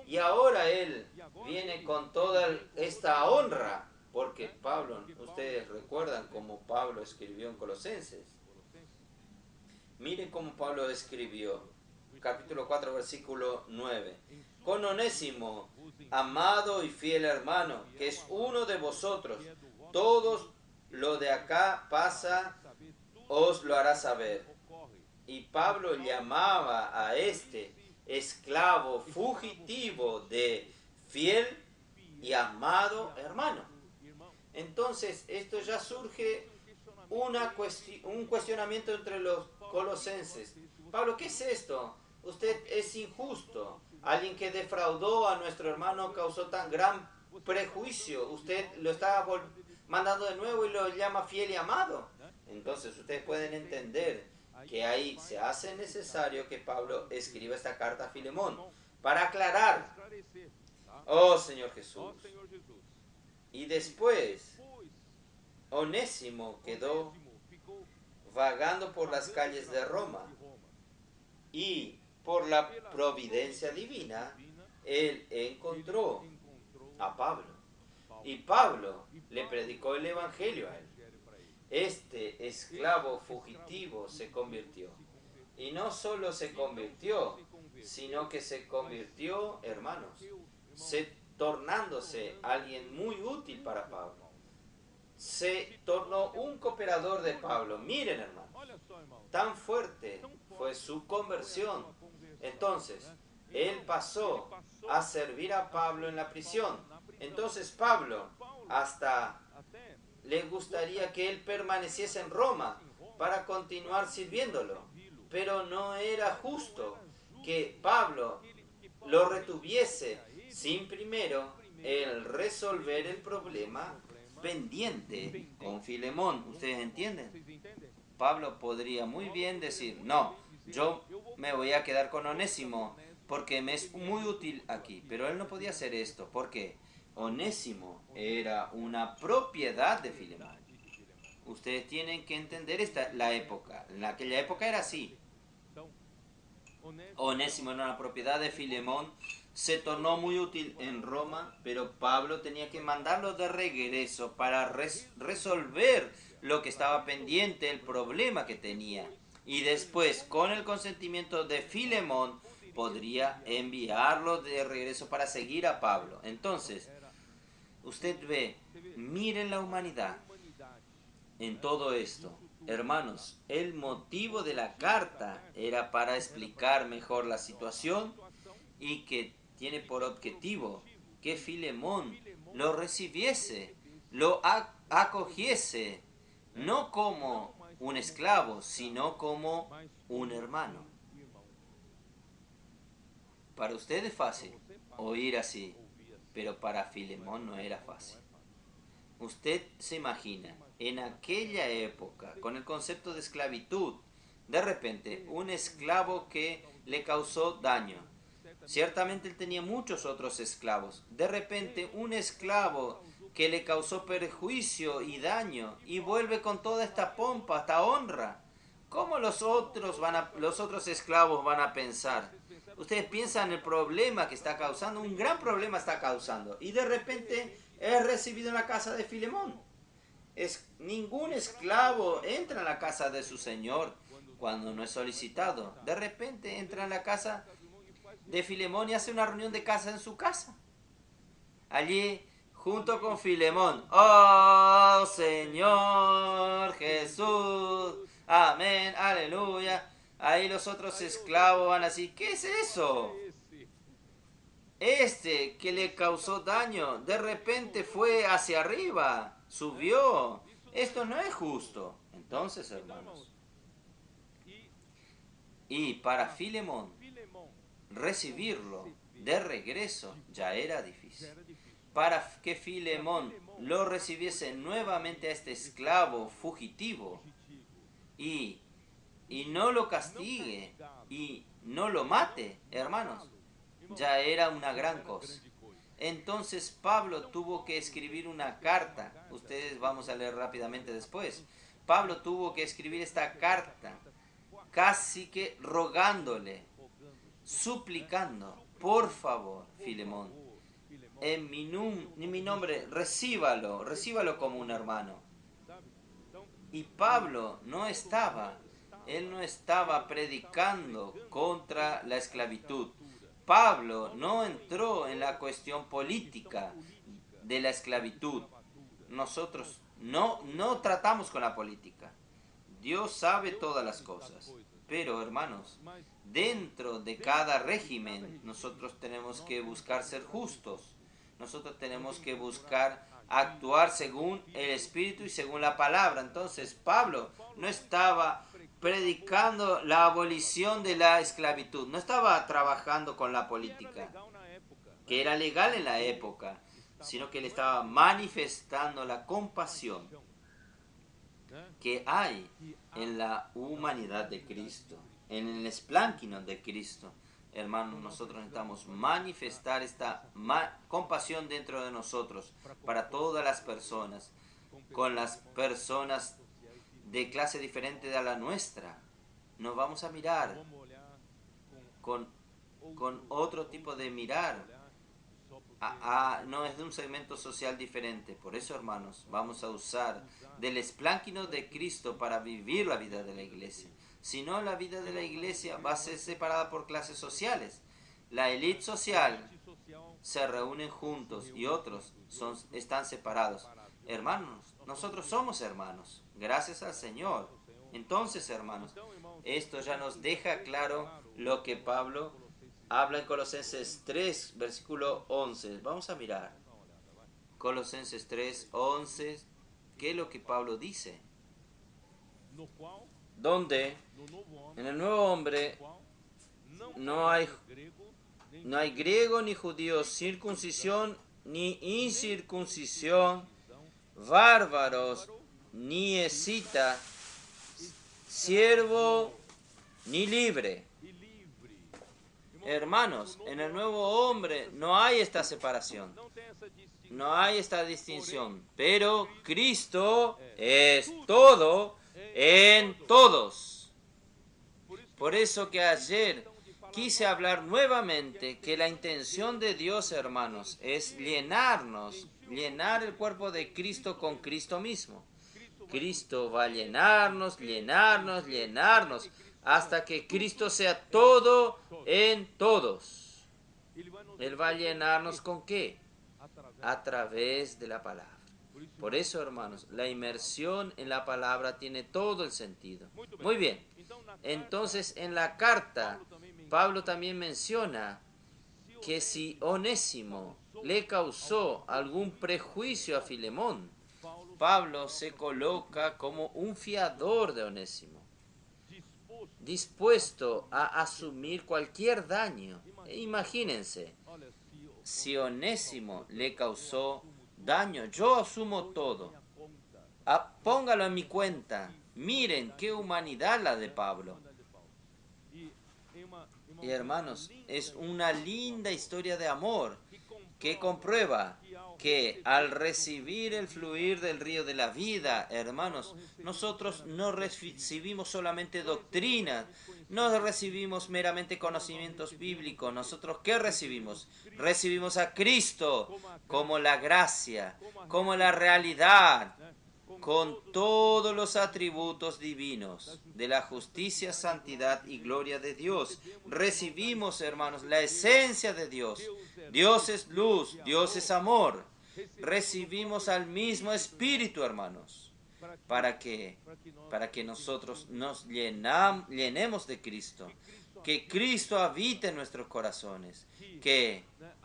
Y ahora él viene con toda esta honra. Porque Pablo, ustedes recuerdan cómo Pablo escribió en Colosenses. Miren cómo Pablo escribió. Capítulo 4, versículo 9. Con Onésimo, amado y fiel hermano, que es uno de vosotros, todos lo de acá pasa, os lo hará saber. Y Pablo llamaba a este esclavo fugitivo de fiel y amado hermano. Entonces, esto ya surge un cuestionamiento entre los colosenses. Pablo, ¿qué es esto? Usted es injusto. Alguien que defraudó a nuestro hermano causó tan gran prejuicio. Usted lo está mandando de nuevo y lo llama fiel y amado. Entonces ustedes pueden entender que ahí se hace necesario que Pablo escriba esta carta a Filemón para aclarar. Oh Señor Jesús. Y después Onésimo quedó vagando por las calles de Roma y por la providencia divina él encontró a Pablo y Pablo le predicó el evangelio a él. Este esclavo fugitivo se convirtió y no solo se convirtió, sino que se convirtió, hermanos, tornándose alguien muy útil para Pablo. Se tornó un cooperador de Pablo. Miren, hermanos, tan fuerte fue su conversión Entonces, él pasó a servir a Pablo en la prisión. Entonces Pablo hasta le gustaría que él permaneciese en Roma para continuar sirviéndolo. Pero no era justo que Pablo lo retuviese sin primero el resolver el problema pendiente con Filemón. ¿Ustedes entienden? Pablo podría muy bien decir, no, yo me voy a quedar con Onésimo porque me es muy útil aquí. Pero él no podía hacer esto. ¿Por qué? Onésimo era una propiedad de Filemón. Ustedes tienen que entender la época. En aquella época era así. Onésimo era una propiedad de Filemón. Se tornó muy útil en Roma, pero Pablo tenía que mandarlo de regreso para resolver lo que estaba pendiente, el problema que tenía. Y después, con el consentimiento de Filemón, podría enviarlo de regreso para seguir a Pablo. Entonces, usted ve, miren la humanidad en todo esto. Hermanos, el motivo de la carta era para explicar mejor la situación y que tiene por objetivo que Filemón lo recibiese, lo acogiese, no como un esclavo, sino como un hermano. Para usted es fácil oír así, pero para Filemón no era fácil. Usted se imagina, en aquella época, con el concepto de esclavitud, de repente, un esclavo que le causó daño. Ciertamente él tenía muchos otros esclavos. De repente, un esclavo que le causó perjuicio y daño y vuelve con toda esta pompa, esta honra. ¿Cómo los otros esclavos van a pensar? Ustedes piensan el problema que está causando, un gran problema está causando. Y de repente es recibido en la casa de Filemón. Ningún esclavo entra en la casa de su señor cuando no es solicitado. De repente entra en la casa de Filemón y hace una reunión de casa en su casa. Allí, junto con Filemón, oh Señor Jesús, amén, aleluya. Ahí los otros esclavos van así, ¿qué es eso? Este que le causó daño, de repente fue hacia arriba, subió. Esto no es justo. Entonces, hermanos, y para Filemón, recibirlo de regreso ya era difícil. Para que Filemón lo recibiese nuevamente a este esclavo fugitivo y no lo castigue y no lo mate, hermanos, ya era una gran cosa. Entonces Pablo tuvo que escribir una carta. Ustedes vamos a leer rápidamente después. Pablo tuvo que escribir esta carta casi que rogándole, suplicando, por favor, Filemón, en mi nombre, recíbalo como un hermano. Y Pablo él no estaba predicando contra la esclavitud. Pablo no entró en la cuestión política de la esclavitud. Nosotros no tratamos con la política. Dios sabe todas las cosas. Pero, hermanos, dentro de cada régimen nosotros tenemos que buscar ser justos. Nosotros tenemos que buscar actuar según el Espíritu y según la palabra. Entonces, Pablo no estaba predicando la abolición de la esclavitud, no estaba trabajando con la política, que era legal en la época, sino que él estaba manifestando la compasión que hay en la humanidad de Cristo, en el esplanquinon de Cristo. Hermanos, nosotros necesitamos manifestar esta compasión dentro de nosotros para todas las personas, con las personas de clase diferente de la nuestra. Nos vamos a mirar con otro tipo de mirar. No es de un segmento social diferente. Por eso, hermanos, vamos a usar del esplanquinon de Cristo para vivir la vida de la iglesia. Si no, la vida de la iglesia va a ser separada por clases sociales. La élite social se reúnen juntos y otros están separados. Hermanos, nosotros somos hermanos, gracias al Señor. Entonces, hermanos, esto ya nos deja claro lo que Pablo habla en Colosenses 3, versículo 11. Vamos a mirar. Colosenses 3, 11. ¿Qué es lo que Pablo dice? Donde en el nuevo hombre no hay, no hay griego ni judío, circuncisión ni incircuncisión, bárbaros ni escita, siervo ni libre. Hermanos, en el nuevo hombre no hay esta separación, no hay esta distinción, pero Cristo es todo en todos. Por eso que ayer quise hablar nuevamente que la intención de Dios, hermanos, es llenarnos, llenar el cuerpo de Cristo con Cristo mismo. Cristo va a llenarnos, llenarnos, llenarnos, hasta que Cristo sea todo en todos. Él va a llenarnos ¿con qué? A través de la palabra. Por eso, hermanos, la inmersión en la palabra tiene todo el sentido. Muy bien. Entonces, en la carta, Pablo también menciona que si Onésimo le causó algún prejuicio a Filemón, Pablo se coloca como un fiador de Onésimo, dispuesto a asumir cualquier daño. Imagínense, si Onésimo le causó daño, yo asumo todo. Póngalo en mi cuenta. Miren qué humanidad la de Pablo. Y hermanos, es una linda historia de amor que comprueba que al recibir el fluir del río de la vida, hermanos, nosotros no recibimos solamente doctrina, no recibimos meramente conocimientos bíblicos. Nosotros, ¿qué recibimos? Recibimos a Cristo como la gracia, como la realidad, con todos los atributos divinos de la justicia, santidad y gloria de Dios. Recibimos, hermanos, la esencia de Dios. Dios es luz, Dios es amor. Recibimos al mismo Espíritu, hermanos, para que nosotros nos llenemos de Cristo, que Cristo habite en nuestros corazones, que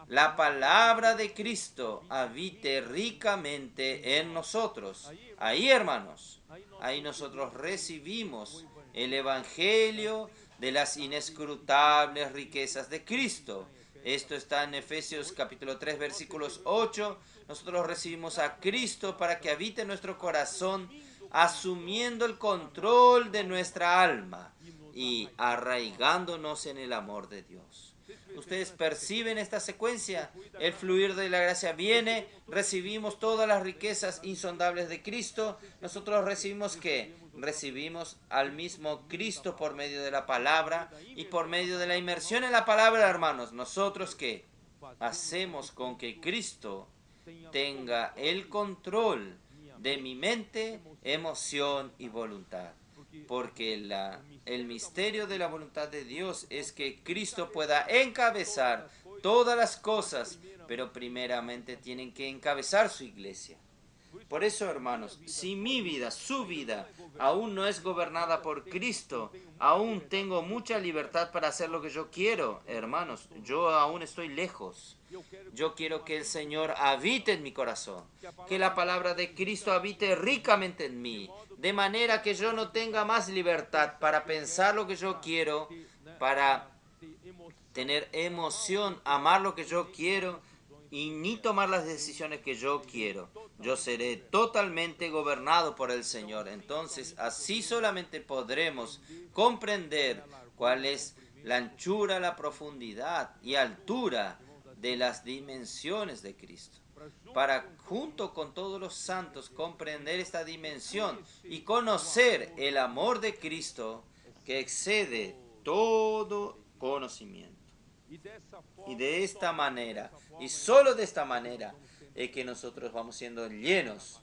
la palabra de Cristo habite ricamente en nosotros. Ahí, hermanos, ahí nosotros recibimos el Evangelio de las inescrutables riquezas de Cristo. Esto está en Efesios capítulo 3, versículos 8. Nosotros recibimos a Cristo para que habite en nuestro corazón, asumiendo el control de nuestra alma y arraigándonos en el amor de Dios. Ustedes perciben esta secuencia. El fluir de la gracia viene, recibimos todas las riquezas insondables de Cristo. Nosotros recibimos ¿qué? Recibimos al mismo Cristo por medio de la palabra y por medio de la inmersión en la palabra, hermanos. Nosotros ¿qué? Hacemos con que Cristo tenga el control de mi mente, emoción y voluntad. Porque el misterio de la voluntad de Dios es que Cristo pueda encabezar todas las cosas, pero primeramente tienen que encabezar su iglesia. Por eso, hermanos, si mi vida, su vida, aún no es gobernada por Cristo, aún tengo mucha libertad para hacer lo que yo quiero, hermanos, yo aún estoy lejos. Yo quiero que el Señor habite en mi corazón, que la palabra de Cristo habite ricamente en mí, de manera que yo no tenga más libertad para pensar lo que yo quiero, para tener emoción, amar lo que yo quiero y ni tomar las decisiones que yo quiero. Yo seré totalmente gobernado por el Señor. Entonces, así solamente podremos comprender cuál es la anchura, la profundidad y altura de las dimensiones de Cristo. Para, junto con todos los santos, comprender esta dimensión y conocer el amor de Cristo que excede todo conocimiento. Y de esta manera, y solo de esta manera, es que nosotros vamos siendo llenos.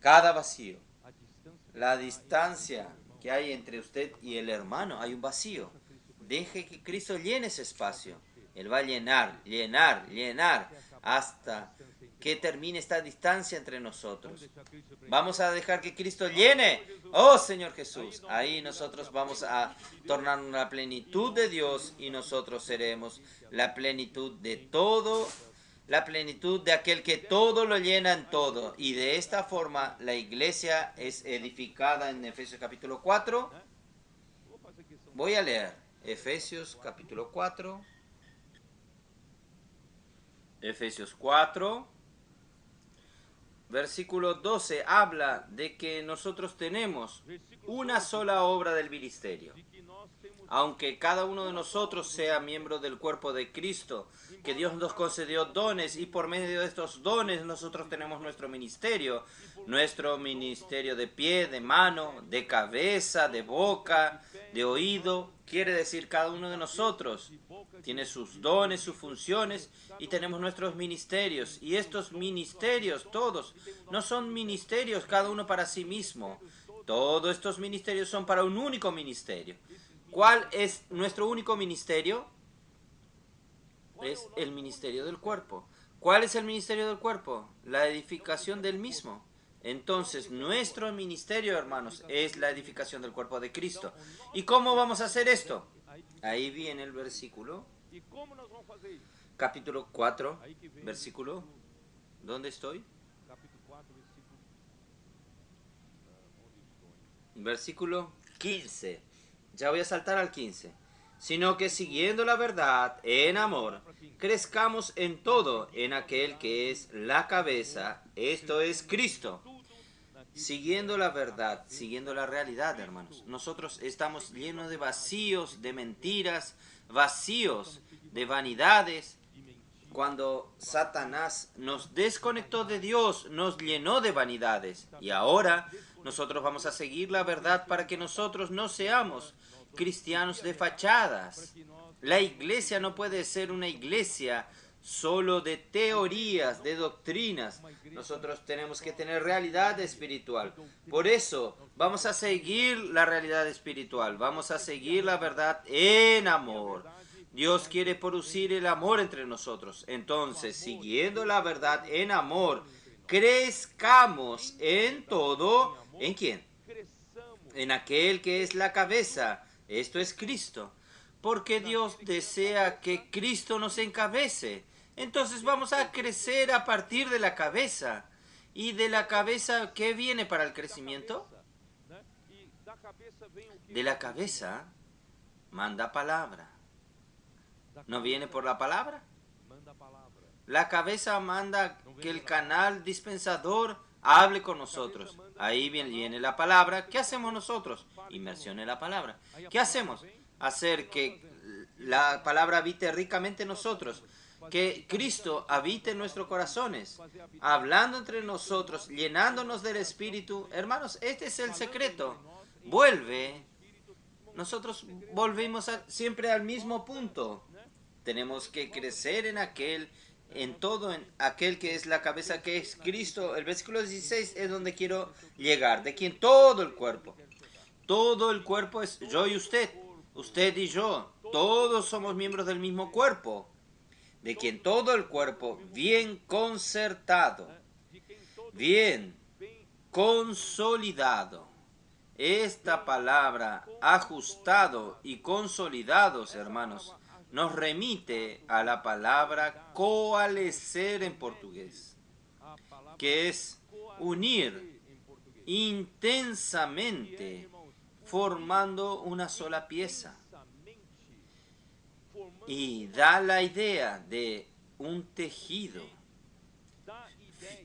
Cada vacío, la distancia que hay entre usted y el hermano, hay un vacío. Deje que Cristo llene ese espacio. Él va a llenar, llenar, llenar, hasta que termine esta distancia entre nosotros. Vamos a dejar que Cristo llene. Oh Señor Jesús, ahí nosotros vamos a tornarnos la plenitud de Dios y nosotros seremos la plenitud de todo, la plenitud de aquel que todo lo llena en todo. Y de esta forma la iglesia es edificada en Efesios capítulo 4. Voy a leer Efesios capítulo 4. Efesios 4. Versículo 12 habla de que nosotros tenemos una sola obra del ministerio. Aunque cada uno de nosotros sea miembro del cuerpo de Cristo, que Dios nos concedió dones y por medio de estos dones nosotros tenemos nuestro ministerio de pie, de mano, de cabeza, de boca, de oído. Quiere decir, cada uno de nosotros tiene sus dones, sus funciones y tenemos nuestros ministerios. Y estos ministerios, todos, no son ministerios cada uno para sí mismo. Todos estos ministerios son para un único ministerio. ¿Cuál es nuestro único ministerio? Es el ministerio del cuerpo. ¿Cuál es el ministerio del cuerpo? La edificación del mismo. Entonces, nuestro ministerio, hermanos, es la edificación del cuerpo de Cristo. ¿Y cómo vamos a hacer esto? Ahí viene el versículo. Capítulo 4, versículo. ¿Dónde estoy? Versículo 15. Ya voy a saltar al 15. Sino que siguiendo la verdad en amor, crezcamos en todo en aquel que es la cabeza, esto es Cristo. Siguiendo la verdad, siguiendo la realidad, hermanos. Nosotros estamos llenos de vacíos, de mentiras, vacíos de vanidades. Cuando Satanás nos desconectó de Dios, nos llenó de vanidades. Y ahora nosotros vamos a seguir la verdad para que nosotros no seamos cristianos de fachadas. La iglesia no puede ser una iglesia solo de teorías, de doctrinas. Nosotros tenemos que tener realidad espiritual. Por eso vamos a seguir la realidad espiritual. Vamos a seguir la verdad en amor. Dios quiere producir el amor entre nosotros. Entonces, siguiendo la verdad en amor, crezcamos en todo. ¿En quién? En aquel que es la cabeza. Esto es Cristo. Porque Dios desea que Cristo nos encabece. Entonces vamos a crecer a partir de la cabeza. ¿Y de la cabeza qué viene para el crecimiento? De la cabeza manda palabra. ¿No viene por la palabra? La cabeza manda que el canal dispensador hable con nosotros. Ahí viene la palabra. ¿Qué hacemos nosotros? Inmersión en la palabra. ¿Qué hacemos? Hacer que la palabra habite ricamente en nosotros. Que Cristo habite en nuestros corazones. Hablando entre nosotros, llenándonos del Espíritu. Hermanos, este es el secreto. Nosotros volvemos siempre al mismo punto. Tenemos que crecer en aquel, en todo, en aquel que es la cabeza, que es Cristo. El versículo 16 es donde quiero llegar, de quien todo el cuerpo es yo y usted y yo, todos somos miembros del mismo cuerpo, de quien todo el cuerpo, bien concertado, bien consolidado. Esta palabra, ajustado y consolidados, hermanos, nos remite a la palabra coalescer en portugués, que es unir intensamente, formando una sola pieza. Y da la idea de un tejido,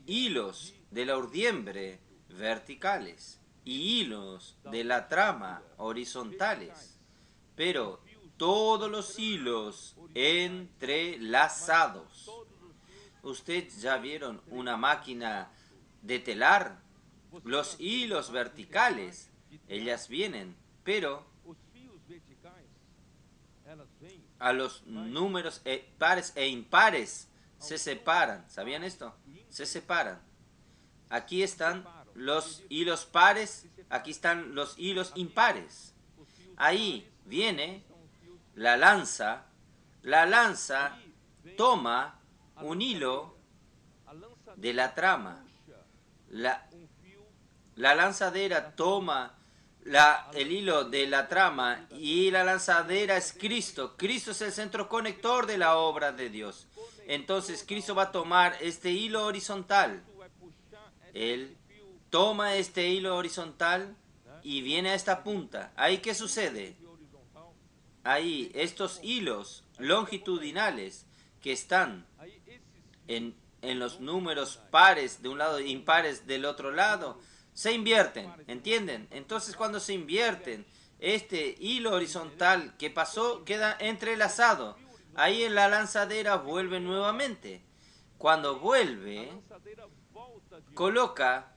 hilos de la urdiembre verticales y hilos de la trama horizontales, pero todos los hilos entrelazados. ¿Ustedes ya vieron una máquina de telar? Los hilos verticales, ellas vienen, pero a los números pares e impares se separan. ¿Sabían esto? Se separan. Aquí están los hilos pares, aquí están los hilos impares. Ahí viene la lanza toma un hilo de la trama. La lanzadera toma el hilo de la trama y la lanzadera es Cristo. Cristo es el centro conector de la obra de Dios. Entonces Cristo va a tomar este hilo horizontal. Él toma este hilo horizontal y viene a esta punta. ¿Ahí qué sucede? Ahí estos hilos longitudinales que están en los números pares de un lado e impares del otro lado, se invierten, ¿entienden? Entonces cuando se invierten, este hilo horizontal que pasó queda entrelazado. Ahí en la lanzadera vuelve nuevamente. Cuando vuelve, coloca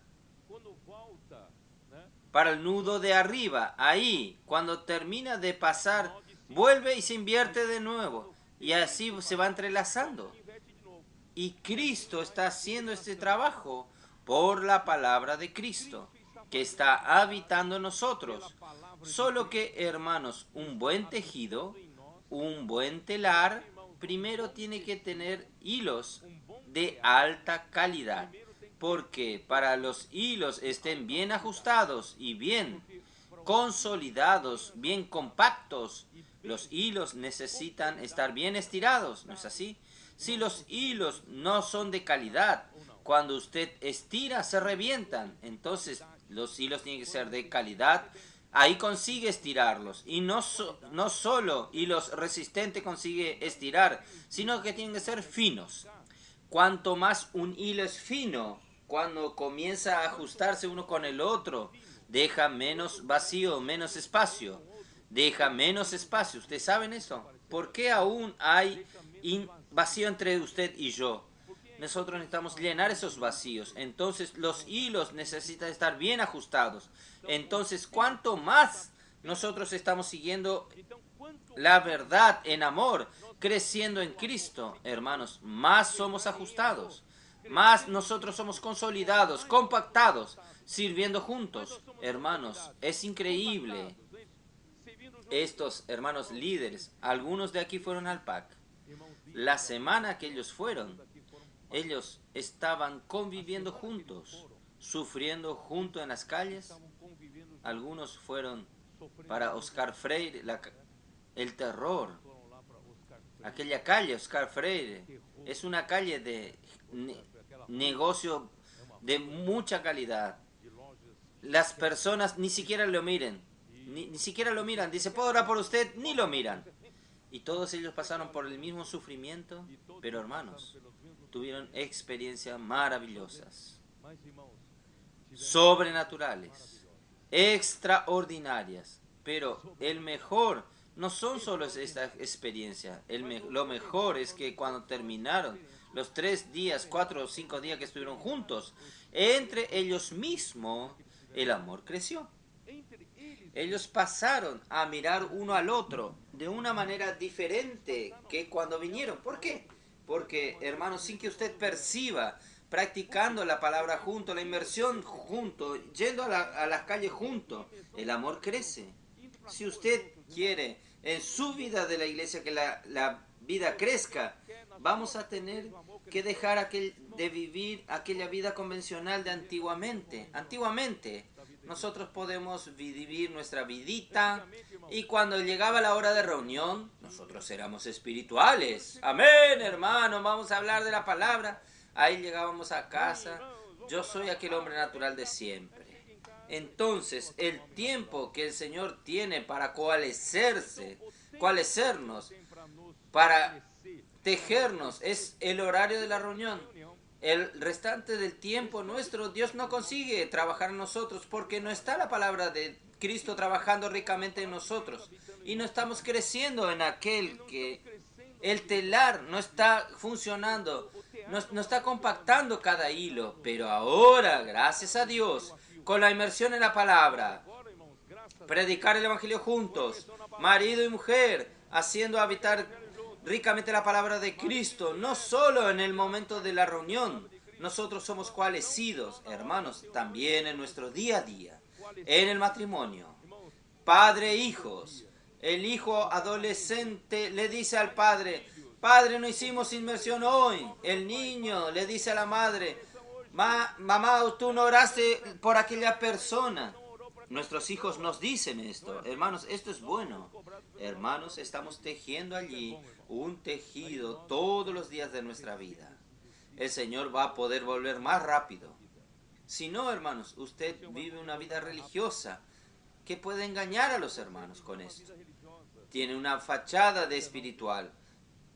para el nudo de arriba. Ahí, cuando termina de pasar, vuelve y se invierte de nuevo. Y así se va entrelazando. Y Cristo está haciendo este trabajo por la palabra de Cristo, que está habitando en nosotros. Solo que, hermanos, un buen tejido, un buen telar, primero tiene que tener hilos de alta calidad. Porque para los hilos estén bien ajustados y bien consolidados, bien compactos, los hilos necesitan estar bien estirados, ¿no es así? Si los hilos no son de calidad, cuando usted estira se revientan. Entonces los hilos tienen que ser de calidad. Ahí consigue estirarlos. Y no solo hilos resistentes consigue estirar, sino que tienen que ser finos. Cuanto más un hilo es fino, cuando comienza a ajustarse uno con el otro, deja menos vacío, menos espacio. Deja menos espacio. ¿Ustedes saben eso? ¿Por qué aún hay vacío entre usted y yo? Nosotros necesitamos llenar esos vacíos. Entonces los hilos necesitan estar bien ajustados. Entonces, cuanto más nosotros estamos siguiendo la verdad en amor, creciendo en Cristo, hermanos, más somos ajustados, más nosotros somos consolidados, compactados, sirviendo juntos. Hermanos, es increíble. Estos hermanos líderes, algunos de aquí fueron al PAC. La semana que ellos fueron, ellos estaban conviviendo juntos, sufriendo juntos en las calles. Algunos fueron para Oscar Freire, el terror. Aquella calle, Oscar Freire, es una calle de negocio de mucha calidad. Las personas ni siquiera lo miren, ni siquiera lo miran. Dice, ¿puedo orar por usted? Ni lo miran. Y todos ellos pasaron por el mismo sufrimiento, pero hermanos, tuvieron experiencias maravillosas, sobrenaturales, extraordinarias. Pero el mejor no son solo estas experiencias. Lo mejor es que cuando terminaron los 3 días, 4 o 5 días que estuvieron juntos, entre ellos mismos el amor creció. Ellos pasaron a mirar uno al otro de una manera diferente que cuando vinieron. ¿Por qué? Porque, hermanos, sin que usted perciba, practicando la palabra junto, la inmersión junto, yendo a las calles junto, el amor crece. Si usted quiere en su vida de la iglesia que la vida crezca, vamos a tener que dejar de vivir aquella vida convencional de antiguamente. Antiguamente nosotros podemos vivir nuestra vidita y cuando llegaba la hora de reunión, nosotros éramos espirituales. Amén, hermano, vamos a hablar de la palabra. Ahí llegábamos a casa. Yo soy aquel hombre natural de siempre. Entonces, el tiempo que el Señor tiene para coalescernos, para tejernos, es el horario de la reunión. El restante del tiempo nuestro, Dios no consigue trabajar en nosotros porque no está la palabra de Cristo trabajando ricamente en nosotros. Y no estamos creciendo en aquel que el telar no está funcionando, no está compactando cada hilo. Pero ahora, gracias a Dios, con la inmersión en la palabra, predicar el Evangelio juntos, marido y mujer, haciendo habitar ricamente la palabra de Cristo, no solo en el momento de la reunión. Nosotros somos coalescidos, hermanos, también en nuestro día a día, en el matrimonio. Padre e hijos. El hijo adolescente le dice al padre, Padre, no hicimos inmersión hoy. El niño le dice a la madre, mamá, tú no oraste por aquella persona. Nuestros hijos nos dicen esto. Hermanos, esto es bueno. Hermanos, estamos tejiendo allí un tejido todos los días de nuestra vida. El Señor va a poder volver más rápido. Si no, hermanos, usted vive una vida religiosa que puede engañar a los hermanos con esto. Tiene una fachada de espiritual,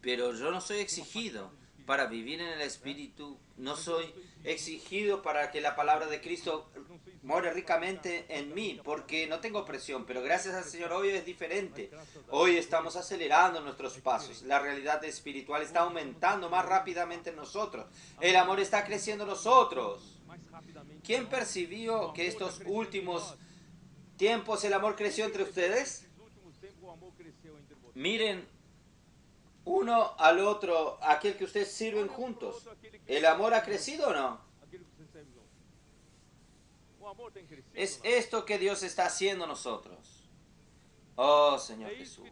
pero yo no soy exigido para vivir en el Espíritu, no soy exigido para que la palabra de Cristo more ricamente en mí, porque no tengo presión, pero gracias al Señor hoy es diferente. Hoy estamos acelerando nuestros pasos, la realidad espiritual está aumentando más rápidamente en nosotros, el amor está creciendo en nosotros. ¿Quién percibió que estos últimos tiempos el amor creció entre ustedes? Miren uno al otro, aquel que ustedes sirven juntos. ¿El amor ha crecido o no? Es esto que Dios está haciendo nosotros. Oh, Señor Jesús.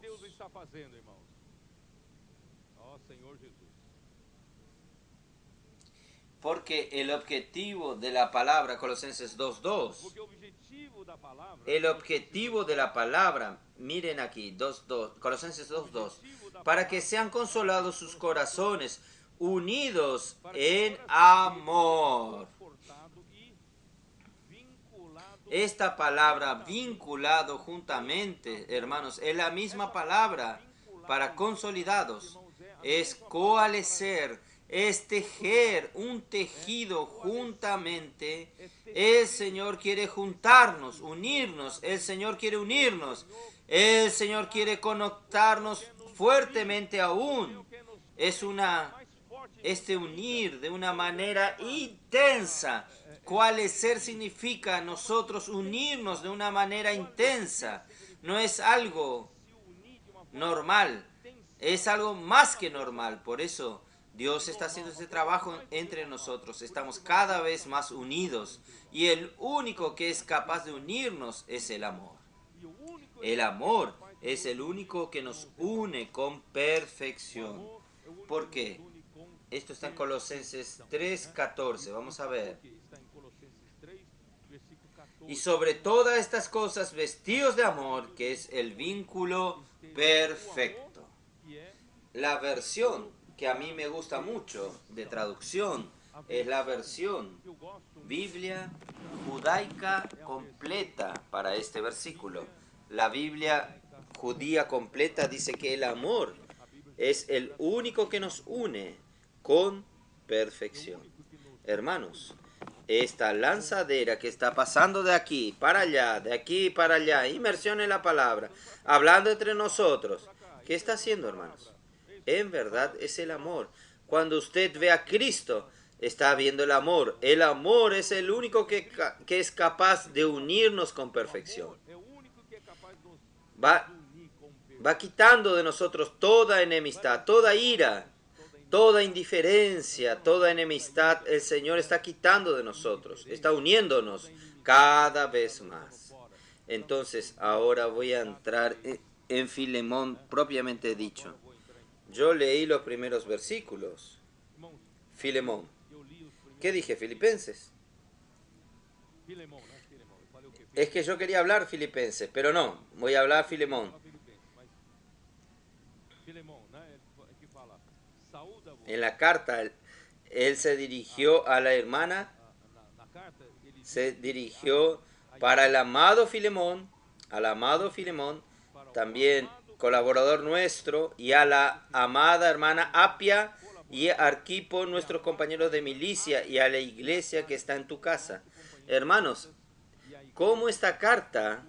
Porque el objetivo de la palabra, Colosenses 2:2, el objetivo de la palabra, miren aquí, 2:2, Colosenses 2:2, para que sean consolados sus corazones, unidos en amor. Esta palabra vinculado juntamente, hermanos, es la misma palabra para consolidados, es coalescer, es tejer un tejido juntamente. El Señor quiere juntarnos, unirnos, el Señor quiere unirnos, el Señor quiere conectarnos fuertemente aún. Es este unir de una manera intensa. Coalescer significa nosotros unirnos de una manera intensa. No es algo normal, es algo más que normal. Por eso Dios está haciendo este trabajo entre nosotros. Estamos cada vez más unidos. Y el único que es capaz de unirnos es el amor. El amor es el único que nos une con perfección. ¿Por qué? Esto está en Colosenses 3:14. Vamos a ver. Y sobre todas estas cosas, vestidos de amor, que es el vínculo perfecto. La versión que a mí me gusta mucho de traducción es la versión Biblia judaica completa para este versículo. La Biblia judía completa dice que el amor es el único que nos une con perfección. Hermanos, esta lanzadera que está pasando de aquí para allá, de aquí para allá, inmersión en la palabra, hablando entre nosotros, ¿qué está haciendo, hermanos? En verdad es el amor. Cuando usted ve a Cristo, está viendo el amor. El amor es el único que es capaz de unirnos con perfección. Va quitando de nosotros toda enemistad, toda ira, toda indiferencia, toda enemistad. El Señor está quitando de nosotros, está uniéndonos cada vez más. Entonces, ahora voy a entrar en Filemón propiamente dicho. Yo leí los primeros versículos. Filemón. ¿Qué dije? Filipenses. Es que yo quería hablar Filipenses, pero no, voy a hablar Filemón. En la carta, él se dirigió a la hermana, se dirigió para el amado Filemón, también colaborador nuestro, y a la amada hermana Apia y Arquipo, nuestros compañeros de milicia, y a la iglesia que está en tu casa. Hermanos, como esta carta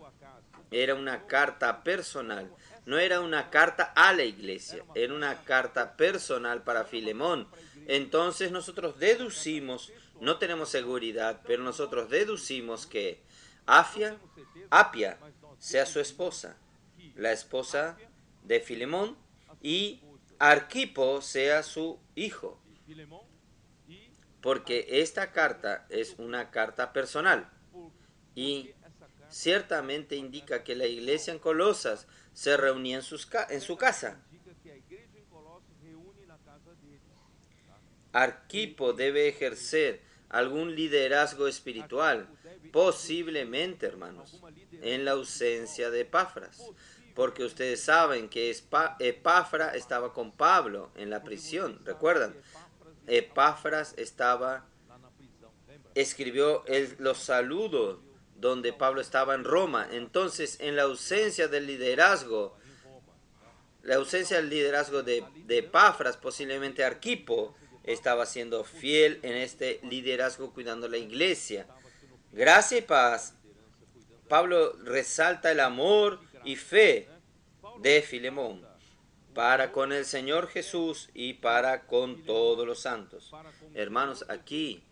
era una carta personal, no era una carta a la iglesia, era una carta personal para Filemón. Entonces nosotros deducimos, no tenemos seguridad, pero nosotros deducimos que Apia sea su esposa, la esposa de Filemón, y Arquipo sea su hijo, porque esta carta es una carta personal y ciertamente indica que la iglesia en Colosas se reunía en su casa. Arquipo debe ejercer algún liderazgo espiritual, posiblemente, hermanos, en la ausencia de Epafras, porque ustedes saben que Epafra estaba con Pablo en la prisión, ¿recuerdan? Epafras escribió los saludos donde Pablo estaba en Roma. Entonces, en la ausencia del liderazgo de Epafras, posiblemente Arquipo estaba siendo fiel en este liderazgo cuidando la iglesia. Gracia y paz. Pablo resalta el amor y fe de Filemón para con el Señor Jesús y para con todos los santos. Hermanos, aquí,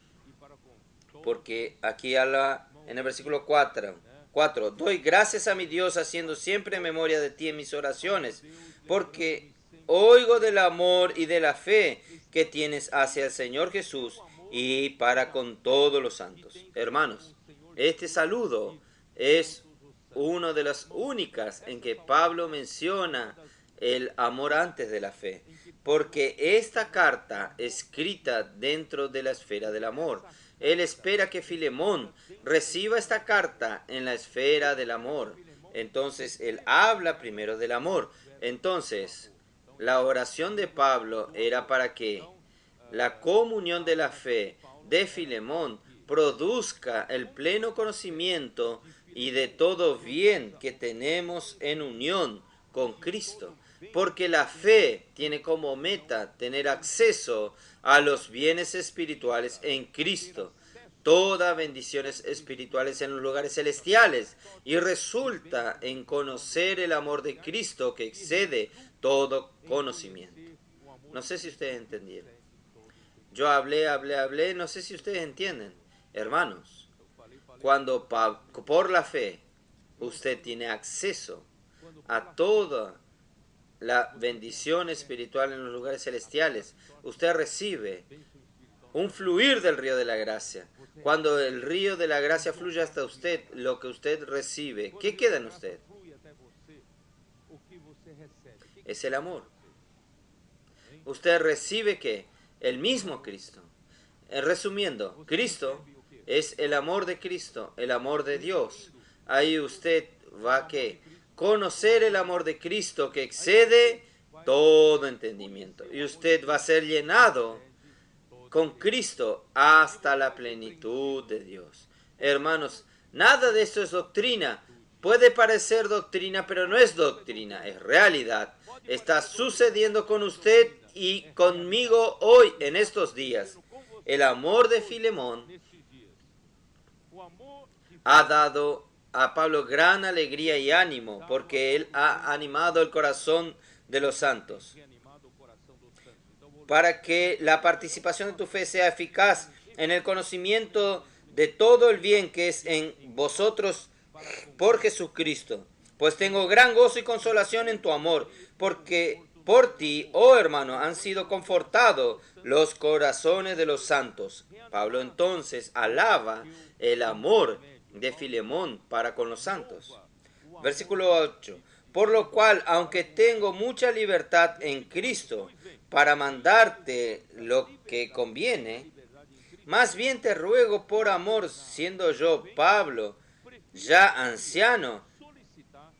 porque aquí habla en el versículo 4, doy gracias a mi Dios haciendo siempre memoria de ti en mis oraciones, porque oigo del amor y de la fe que tienes hacia el Señor Jesús y para con todos los santos. Hermanos, este saludo es una de las únicas en que Pablo menciona el amor antes de la fe, porque esta carta escrita dentro de la esfera del amor. Él espera que Filemón reciba esta carta en la esfera del amor. Entonces, él habla primero del amor. Entonces, la oración de Pablo era para que la comunión de la fe de Filemón produzca el pleno conocimiento y de todo bien que tenemos en unión con Cristo. Porque la fe tiene como meta tener acceso a los bienes espirituales en Cristo, todas bendiciones espirituales en los lugares celestiales, y resulta en conocer el amor de Cristo que excede todo conocimiento. No sé si ustedes entendieron. Yo hablé, no sé si ustedes entienden. Hermanos, cuando por la fe usted tiene acceso a toda la bendición espiritual en los lugares celestiales, usted recibe un fluir del río de la gracia. Cuando el río de la gracia fluye hasta usted, lo que usted recibe, ¿qué queda en usted? Es el amor. Usted recibe ¿qué? El mismo Cristo. Resumiendo, Cristo es el amor de Cristo, el amor de Dios. Ahí usted va a ¿qué? Conocer el amor de Cristo que excede todo entendimiento. Y usted va a ser llenado con Cristo hasta la plenitud de Dios. Hermanos, nada de esto es doctrina. Puede parecer doctrina, pero no es doctrina, es realidad. Está sucediendo con usted y conmigo hoy, en estos días. El amor de Filemón ha dado a Pablo gran alegría y ánimo, porque él ha animado el corazón de los santos. Para que la participación de tu fe sea eficaz en el conocimiento de todo el bien que es en vosotros por Jesucristo. Pues tengo gran gozo y consolación en tu amor, porque por ti, oh hermano, han sido confortados los corazones de los santos. Pablo entonces alaba el amor de Filemón para con los santos. Versículo 8. Por lo cual, aunque tengo mucha libertad en Cristo para mandarte lo que conviene, más bien te ruego por amor, siendo yo, Pablo, ya anciano,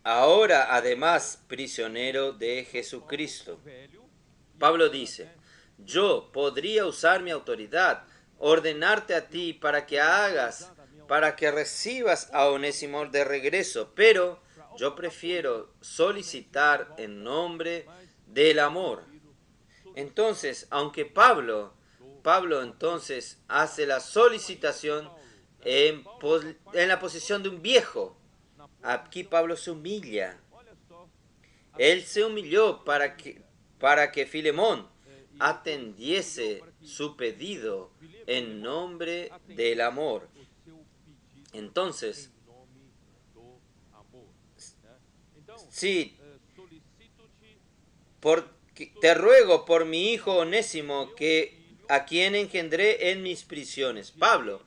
ahora además prisionero de Jesucristo. Pablo dice, yo podría usar mi autoridad, ordenarte a ti para que recibas a Onésimo de regreso, pero yo prefiero solicitar en nombre del amor. Entonces, aunque Pablo entonces hace la solicitación en la posición de un viejo, aquí Pablo se humilla. Él se humilló para que Filemón atendiese su pedido en nombre del amor. Entonces, sí, te ruego por mi hijo Onésimo, a quien engendré en mis prisiones. Pablo,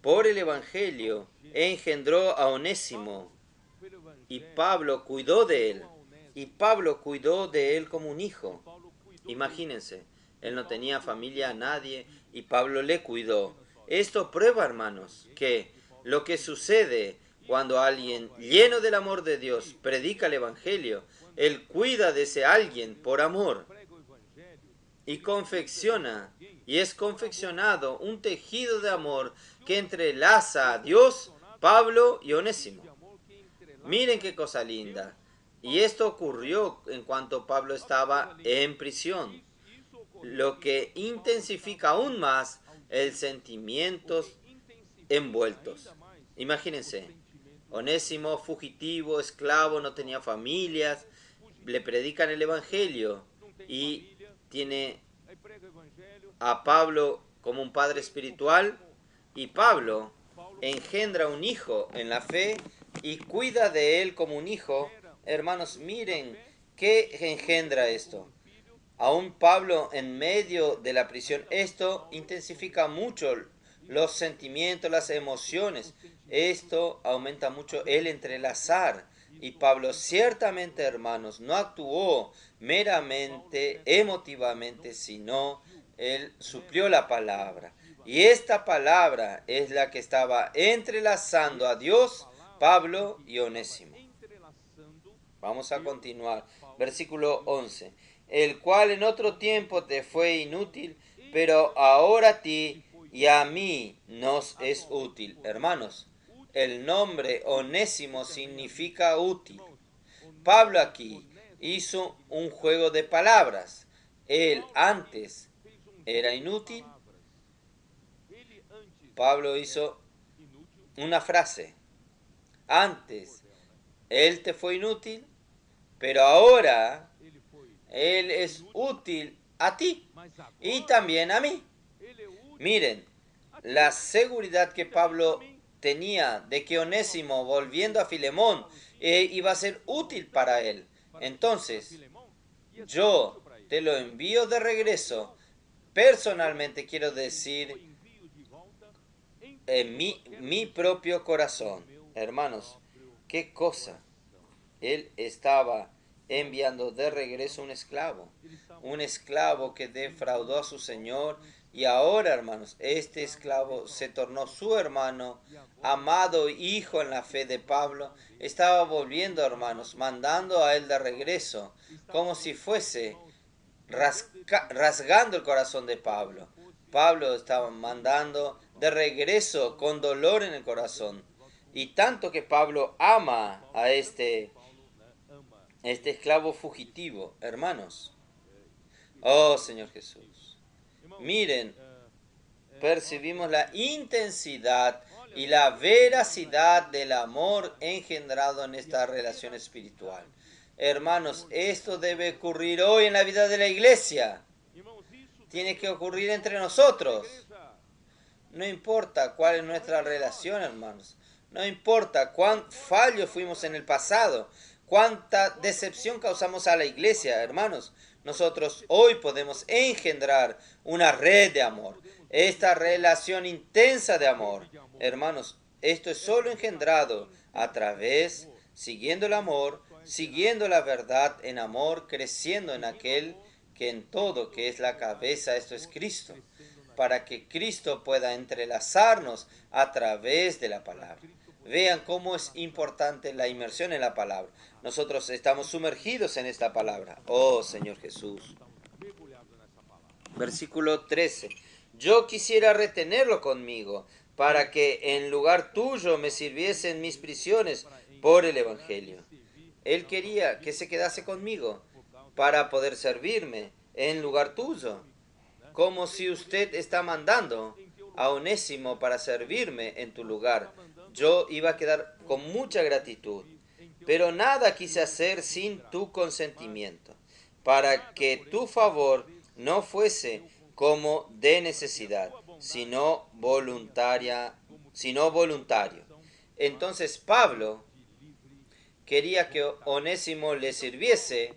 por el Evangelio, engendró a Onésimo, y Pablo cuidó de él. Y Pablo cuidó de él como un hijo. Imagínense, Él no tenía familia, nadie, y Pablo le cuidó. Esto prueba, hermanos, que lo que sucede cuando alguien lleno del amor de Dios predica el Evangelio, él cuida de ese alguien por amor y confecciona y es confeccionado un tejido de amor que entrelaza a Dios, Pablo y Onésimo. Miren qué cosa linda. Y esto ocurrió en cuanto Pablo estaba en prisión, lo que intensifica aún más el sentimientos envueltos. Imagínense, Onésimo, fugitivo, esclavo, no tenía familias, le predican el Evangelio y tiene a Pablo como un padre espiritual, y Pablo engendra un hijo en la fe y cuida de él como un hijo. Hermanos, miren qué engendra esto. Aún Pablo en medio de la prisión, esto intensifica mucho los sentimientos, las emociones. Esto aumenta mucho el entrelazar. Y Pablo ciertamente, hermanos, no actuó meramente emotivamente, sino él suplió la palabra. Y esta palabra es la que estaba entrelazando a Dios, Pablo y Onésimo. Vamos a continuar. Versículo 11. El cual en otro tiempo te fue inútil, pero ahora a ti y a mí nos es útil. Hermanos, el nombre Onésimo significa útil. Pablo aquí hizo un juego de palabras. Él antes era inútil. Pablo hizo una frase. Antes él te fue inútil, pero ahora él es útil a ti y también a mí. Miren, la seguridad que Pablo tenía de que Onésimo, volviendo a Filemón, iba a ser útil para él. Entonces, yo te lo envío de regreso. Personalmente quiero decir, en mi propio corazón. Hermanos, qué cosa. Él estaba enviando de regreso un esclavo que defraudó a su señor, y ahora, hermanos, este esclavo se tornó su hermano, amado hijo en la fe de Pablo. Estaba volviendo, hermanos, mandando a él de regreso, como si fuese rasgando el corazón de Pablo. Pablo estaba mandando de regreso con dolor en el corazón. Y tanto que Pablo ama a este esclavo fugitivo, hermanos. Oh Señor Jesús. Miren, percibimos la intensidad y la veracidad del amor engendrado en esta relación espiritual. Hermanos, esto debe ocurrir hoy en la vida de la iglesia. Tiene que ocurrir entre nosotros. No importa cuál es nuestra relación, hermanos. No importa cuán fallos fuimos en el pasado, cuánta decepción causamos a la iglesia, hermanos. Nosotros hoy podemos engendrar una red de amor, esta relación intensa de amor. Hermanos, esto es solo engendrado a través, siguiendo el amor, siguiendo la verdad en amor, creciendo en aquel que en todo, que es la cabeza, esto es Cristo, para que Cristo pueda entrelazarnos a través de la palabra. Vean cómo es importante la inmersión en la palabra. Nosotros estamos sumergidos en esta palabra. Oh Señor Jesús. Versículo 13. Yo quisiera retenerlo conmigo, para que en lugar tuyo me sirviesen mis prisiones por el Evangelio. Él quería que se quedase conmigo para poder servirme en lugar tuyo. Como si usted está mandando a Onésimo para servirme en tu lugar. Yo iba a quedar con mucha gratitud, pero nada quise hacer sin tu consentimiento, para que tu favor no fuese como de necesidad, sino voluntario. Entonces Pablo quería que Onésimo le sirviese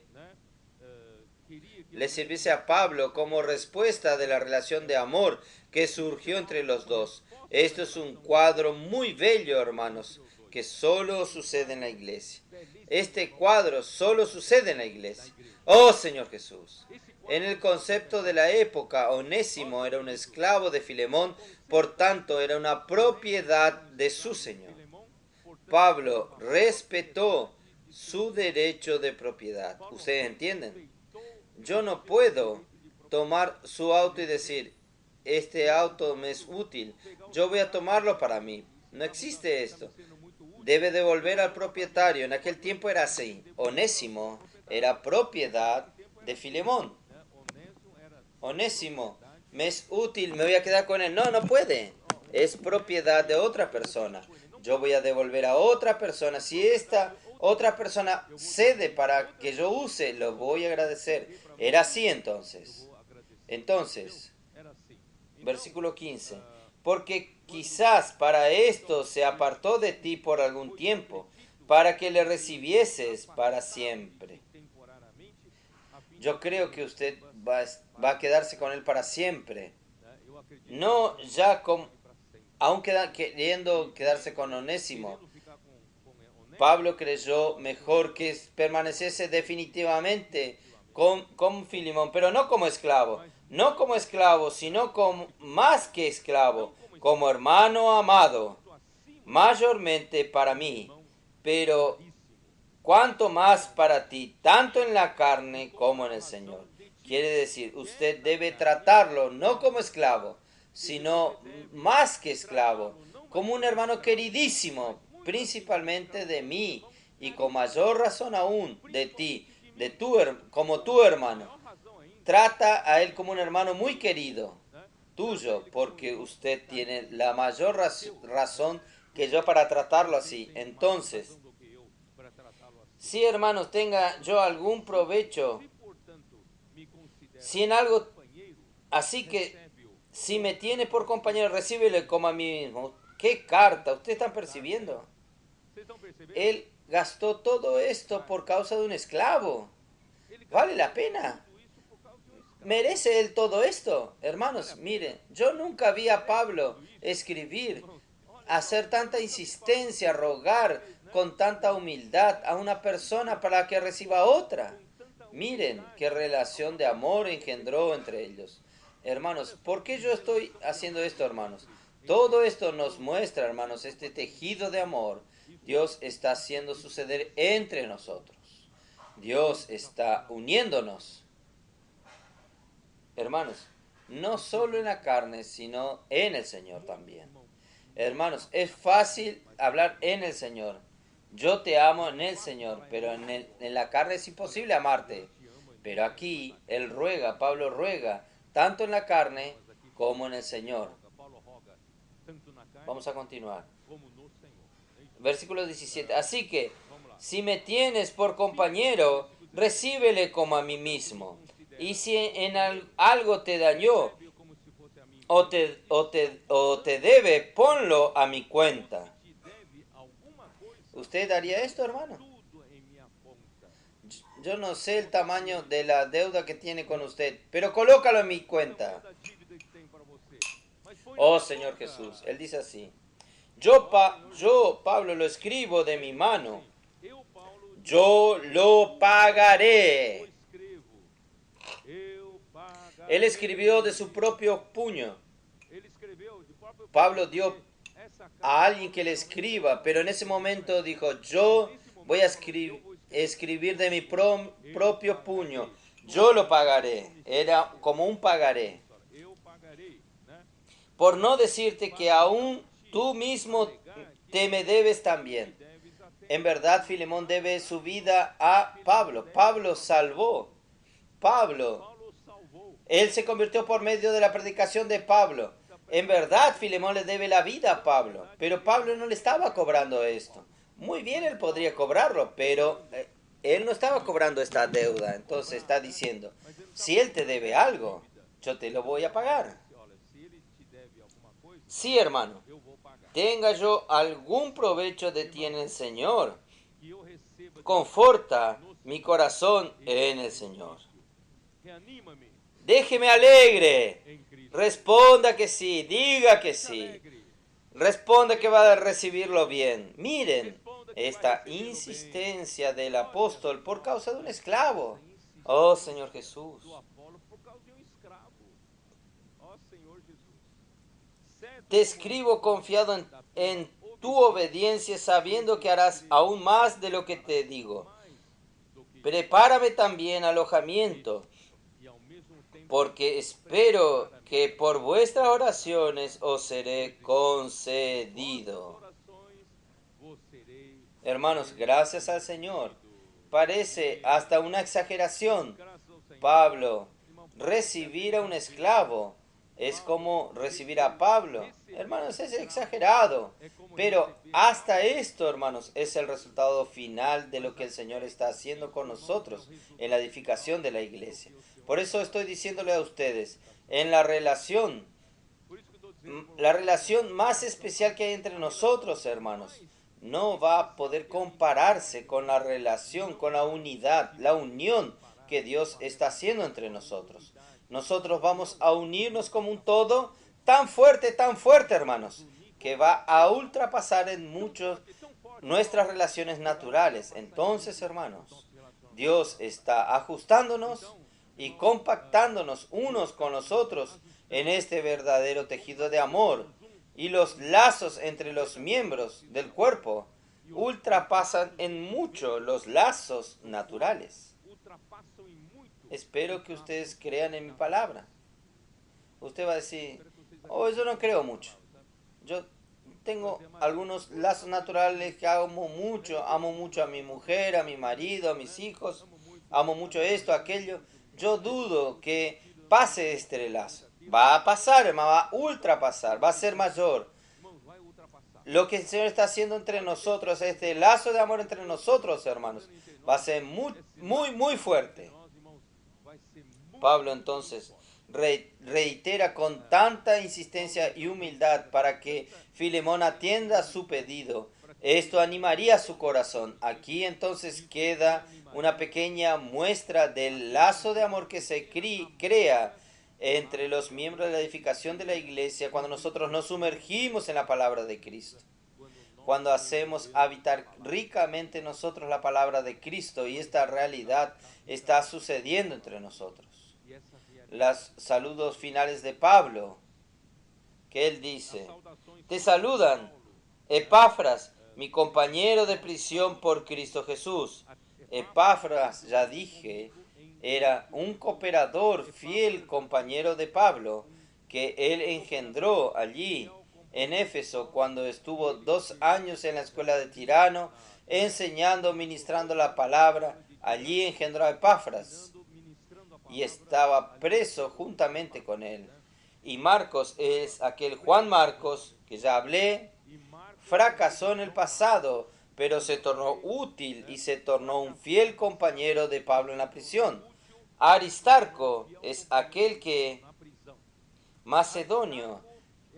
a Pablo como respuesta de la relación de amor que surgió entre los dos. Esto es un cuadro muy bello, hermanos, que solo sucede en la iglesia. Este cuadro solo sucede en la iglesia. Oh Señor Jesús, En el concepto de la época, Onésimo era un esclavo de Filemón, por tanto era una propiedad de su señor. Pablo respetó su derecho de propiedad. ¿Ustedes entienden? Yo no puedo tomar su auto y decir, este auto me es útil, yo voy a tomarlo para mí. No existe esto. Debe devolver al propietario. En aquel tiempo era así. Onésimo era propiedad de Filemón. Onésimo me es útil, me voy a quedar con él. No, no puede. Es propiedad de otra persona. Yo voy a devolver a otra persona. Si esta otra persona cede para que yo use, lo voy a agradecer. Era así entonces. Entonces, versículo 15. Porque quizás para esto se apartó de ti por algún tiempo, para que le recibieses para siempre. Yo creo que usted va a quedarse con él para siempre. No ya aún queriendo quedarse con Onésimo. Pablo creyó mejor que permaneciese definitivamente con Filemón, pero no como esclavo. No como esclavo, sino como más que esclavo, como hermano amado, mayormente para mí, pero cuanto más para ti, tanto en la carne como en el Señor. Quiere decir, usted debe tratarlo no como esclavo, sino más que esclavo, como un hermano queridísimo, principalmente de mí, y con mayor razón aún de ti, como tu hermano. Trata a él como un hermano muy querido tuyo, porque usted tiene la mayor razón que yo para tratarlo así. Entonces, si hermanos tenga yo algún provecho, si en algo, así que si me tiene por compañero, recíbele como a mí mismo. ¿Qué carta? ¿Ustedes están percibiendo? Él gastó todo esto por causa de un esclavo. ¿Vale la pena? ¿Merece él todo esto? Hermanos, miren, yo nunca vi a Pablo escribir, hacer tanta insistencia, rogar con tanta humildad a una persona para que reciba otra. Miren qué relación de amor engendró entre ellos. Hermanos, ¿por qué yo estoy haciendo esto, hermanos? Todo esto nos muestra, hermanos, este tejido de amor. Dios está haciendo suceder entre nosotros. Dios está uniéndonos. Hermanos, no solo en la carne, sino en el Señor también. Hermanos, es fácil hablar en el Señor. Yo te amo en el Señor, pero en la carne es imposible amarte. Pero aquí Pablo ruega, tanto en la carne como en el Señor. Vamos a continuar. Versículo 17. Así que, si me tienes por compañero, recíbele como a mí mismo. Y si en algo te dañó o te debe, ponlo a mi cuenta. ¿Usted haría esto, hermano? Yo no sé el tamaño de la deuda que tiene con usted, pero colócalo en mi cuenta. Oh Señor Jesús, Él dice así. Yo, Pablo, lo escribo de mi mano. Yo lo pagaré. Él escribió de su propio puño. Pablo dio a alguien que le escriba, pero en ese momento dijo, yo voy a escribir de mi propio puño. Yo lo pagaré. Era como un pagaré. Por no decirte que aún tú mismo te me debes también. En verdad, Filemón debe su vida a Pablo. Pablo salvó. Pablo. Él se convirtió por medio de la predicación de Pablo. En verdad, Filemón le debe la vida a Pablo. Pero Pablo no le estaba cobrando esto. Muy bien, él podría cobrarlo, pero él no estaba cobrando esta deuda. Entonces está diciendo, si él te debe algo, yo te lo voy a pagar. Sí, hermano, tenga yo algún provecho de ti en el Señor. Conforta mi corazón en el Señor. Déjeme alegre. Responda que sí, diga que sí. Responda que va a recibirlo bien. Miren esta insistencia del apóstol por causa de un esclavo. Oh Señor Jesús. te escribo confiado en tu obediencia, sabiendo que harás aún más de lo que te digo. Prepárame también alojamiento, porque espero que por vuestras oraciones os seré concedido. Hermanos, gracias al Señor. Parece hasta una exageración. Pablo, recibir a un esclavo es como recibir a Pablo. Hermanos, es exagerado. Pero hasta esto, hermanos, es el resultado final de lo que el Señor está haciendo con nosotros en la edificación de la iglesia. Por eso estoy diciéndole a ustedes, en la relación más especial que hay entre nosotros, hermanos, no va a poder compararse con la relación, con la unidad, la unión que Dios está haciendo entre nosotros. Nosotros vamos a unirnos como un todo tan fuerte, hermanos, que va a ultrapasar en muchos nuestras relaciones naturales. Entonces, hermanos, Dios está ajustándonos y compactándonos unos con los otros en este verdadero tejido de amor, y los lazos entre los miembros del cuerpo ultrapasan en mucho los lazos naturales. Espero que ustedes crean en mi palabra. Usted va a decir, oh, yo no creo mucho. Yo tengo algunos lazos naturales que amo mucho a mi mujer, a mi marido, a mis hijos, amo mucho esto, aquello. Yo dudo que pase este lazo. Va a pasar, hermano, va a ultrapasar, va a ser mayor. Lo que el Señor está haciendo entre nosotros, este lazo de amor entre nosotros, hermanos, va a ser muy fuerte. Pablo entonces reitera con tanta insistencia y humildad para que Filemón atienda su pedido. Esto animaría su corazón. Aquí entonces queda una pequeña muestra del lazo de amor que se crea entre los miembros de la edificación de la iglesia cuando nosotros nos sumergimos en la palabra de Cristo. Cuando hacemos habitar ricamente en nosotros la palabra de Cristo, y esta realidad está sucediendo entre nosotros. Los saludos finales de Pablo, que él dice: te saludan Epafras, mi compañero de prisión por Cristo Jesús. Epafras, ya dije, era un cooperador fiel, compañero de Pablo, que él engendró allí en Éfeso cuando estuvo 2 años en la escuela de Tirano, enseñando, ministrando la palabra. Allí engendró a Epafras y estaba preso juntamente con él. Y Marcos es aquel Juan Marcos que ya hablé, fracasó en el pasado, pero se tornó útil y se tornó un fiel compañero de Pablo en la prisión. Aristarco es aquel que macedonio,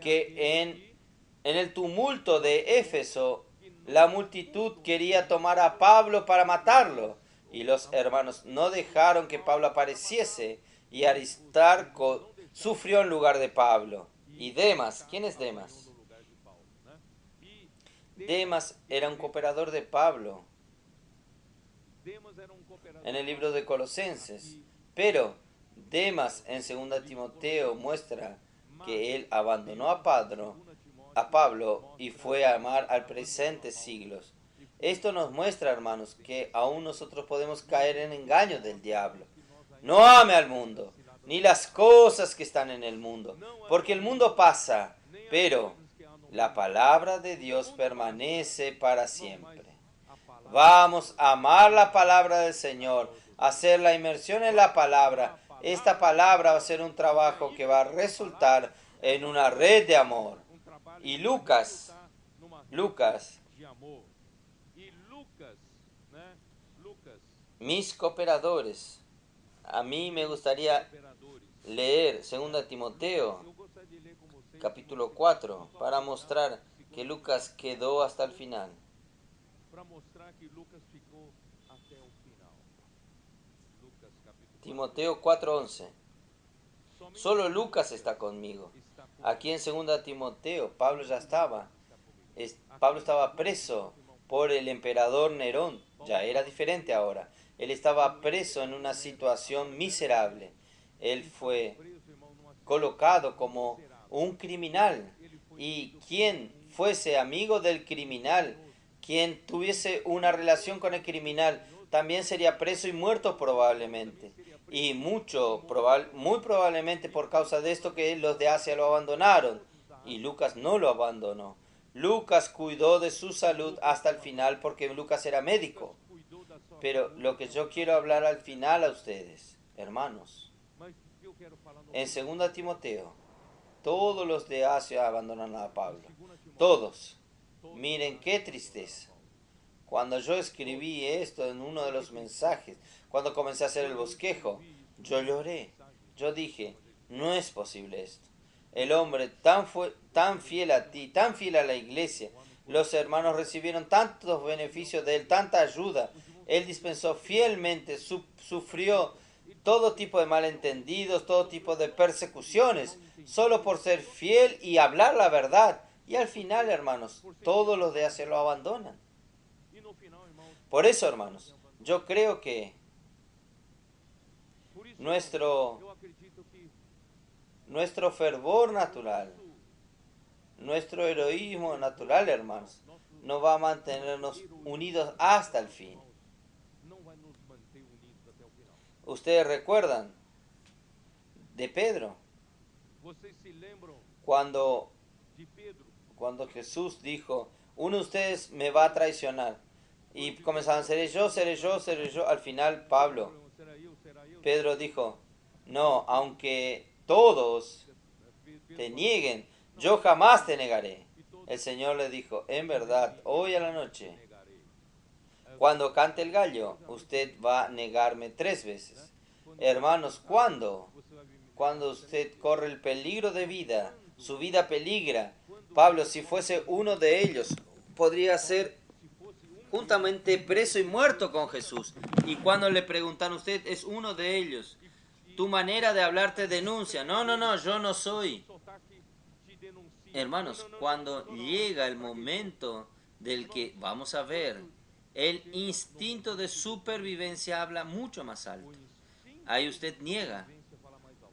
que en el tumulto de Éfeso la multitud quería tomar a Pablo para matarlo, y los hermanos no dejaron que Pablo apareciese, y Aristarco sufrió en lugar de Pablo. Y Demas, ¿quién es Demas? Demas era un cooperador de Pablo en el libro de Colosenses, pero Demas en 2 Timoteo muestra que él abandonó a Pablo y fue a amar al presente siglos. Esto nos muestra, hermanos, que aún nosotros podemos caer en engaños del diablo. No ame al mundo, ni las cosas que están en el mundo, porque el mundo pasa, pero la palabra de Dios permanece para siempre. Vamos a amar la palabra del Señor, hacer la inmersión en la palabra. Esta palabra va a ser un trabajo que va a resultar en una red de amor. Y Lucas, mis cooperadores. A mí me gustaría leer 2 Timoteo, capítulo 4, para mostrar que Lucas quedó hasta el final. Timoteo 4:11. Solo Lucas está conmigo. Aquí en 2 Timoteo, Pablo estaba preso por el emperador Nerón. Ya era diferente ahora. Él estaba preso en una situación miserable. Él fue colocado como un criminal Y quien fuese amigo del criminal, quien tuviese una relación con el criminal, también sería preso y muerto probablemente. Y muy probablemente por causa de esto que los de Asia lo abandonaron. Y Lucas no lo abandonó. Lucas cuidó de su salud hasta el final porque Lucas era médico. Pero lo que yo quiero hablar al final a ustedes, hermanos, en 2 Timoteo, todos los de Asia abandonan a Pablo. Todos. Miren qué tristeza. Cuando yo escribí esto en uno de los mensajes, cuando comencé a hacer el bosquejo, yo lloré. Yo dije, no es posible esto. El hombre tan fiel a ti, tan fiel a la iglesia, los hermanos recibieron tantos beneficios de él, tanta ayuda. Él dispensó fielmente, sufrió todo tipo de malentendidos, todo tipo de persecuciones, solo por ser fiel y hablar la verdad. Y al final, hermanos, todos los de Asia lo abandonan. Por eso, hermanos, yo creo que nuestro fervor natural, nuestro heroísmo natural, hermanos, nos va a mantenernos unidos hasta el fin. Ustedes recuerdan de Pedro, cuando Jesús dijo, uno de ustedes me va a traicionar. Y comenzaban, seré yo, seré yo, seré yo. Al final, Pedro dijo, no, aunque todos te nieguen, yo jamás te negaré. El Señor le dijo, en verdad, hoy a la noche, cuando cante el gallo, usted va a negarme 3 veces. Hermanos, ¿cuándo? Cuando usted corre el peligro de vida, su vida peligra. Pablo, si fuese uno de ellos, podría ser juntamente preso y muerto con Jesús. Y cuando le preguntan, usted es uno de ellos, tu manera de hablar te denuncia. No, no, no, yo no soy. Hermanos, cuando llega el momento del que, vamos a ver, el instinto de supervivencia habla mucho más alto. Ahí usted niega.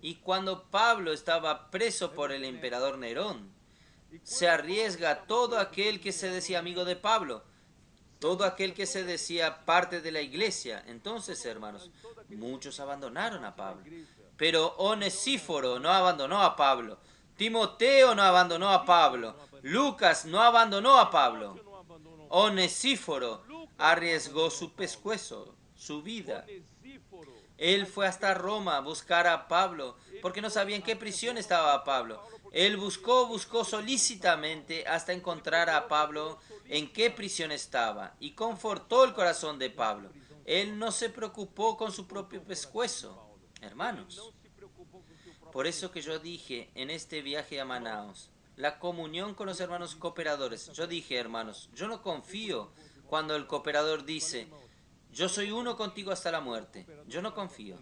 Y cuando Pablo estaba preso por el emperador Nerón, se arriesga todo aquel que se decía amigo de Pablo, todo aquel que se decía parte de la iglesia. Entonces, hermanos, muchos abandonaron a Pablo. Pero Onesíforo no abandonó a Pablo. Timoteo no abandonó a Pablo. Lucas no abandonó a Pablo. Onesíforo arriesgó su pescuezo, su vida. Él fue hasta Roma a buscar a Pablo, porque no sabía en qué prisión estaba Pablo. Él buscó solícitamente hasta encontrar a Pablo en qué prisión estaba, y confortó el corazón de Pablo. Él no se preocupó con su propio pescuezo, hermanos. Por eso que yo dije en este viaje a Manaos, la comunión con los hermanos cooperadores. Yo dije, hermanos, yo no confío cuando el cooperador dice, yo soy uno contigo hasta la muerte. Yo no confío.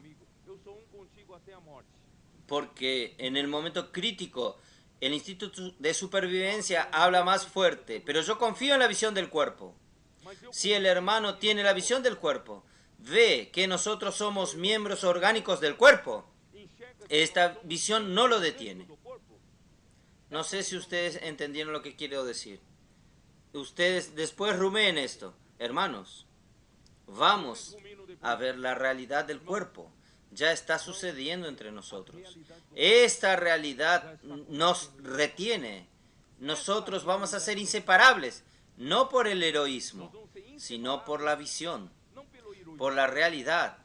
Porque en el momento crítico, el instinto de supervivencia habla más fuerte. Pero yo confío en la visión del cuerpo. Si el hermano tiene la visión del cuerpo, ve que nosotros somos miembros orgánicos del cuerpo, esta visión no lo detiene. No sé si ustedes entendieron lo que quiero decir. Ustedes después rumeen esto. Hermanos, vamos a ver la realidad del cuerpo. Ya está sucediendo entre nosotros. Esta realidad nos retiene. Nosotros vamos a ser inseparables, no por el heroísmo, sino por la visión, por la realidad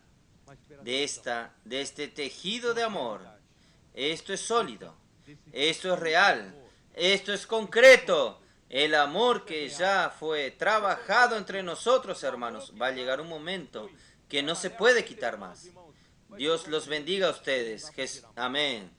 de este tejido de amor. Esto es sólido, esto es real, esto es concreto. El amor que ya fue trabajado entre nosotros, hermanos, va a llegar un momento que no se puede quitar más. Dios los bendiga a ustedes. Amén.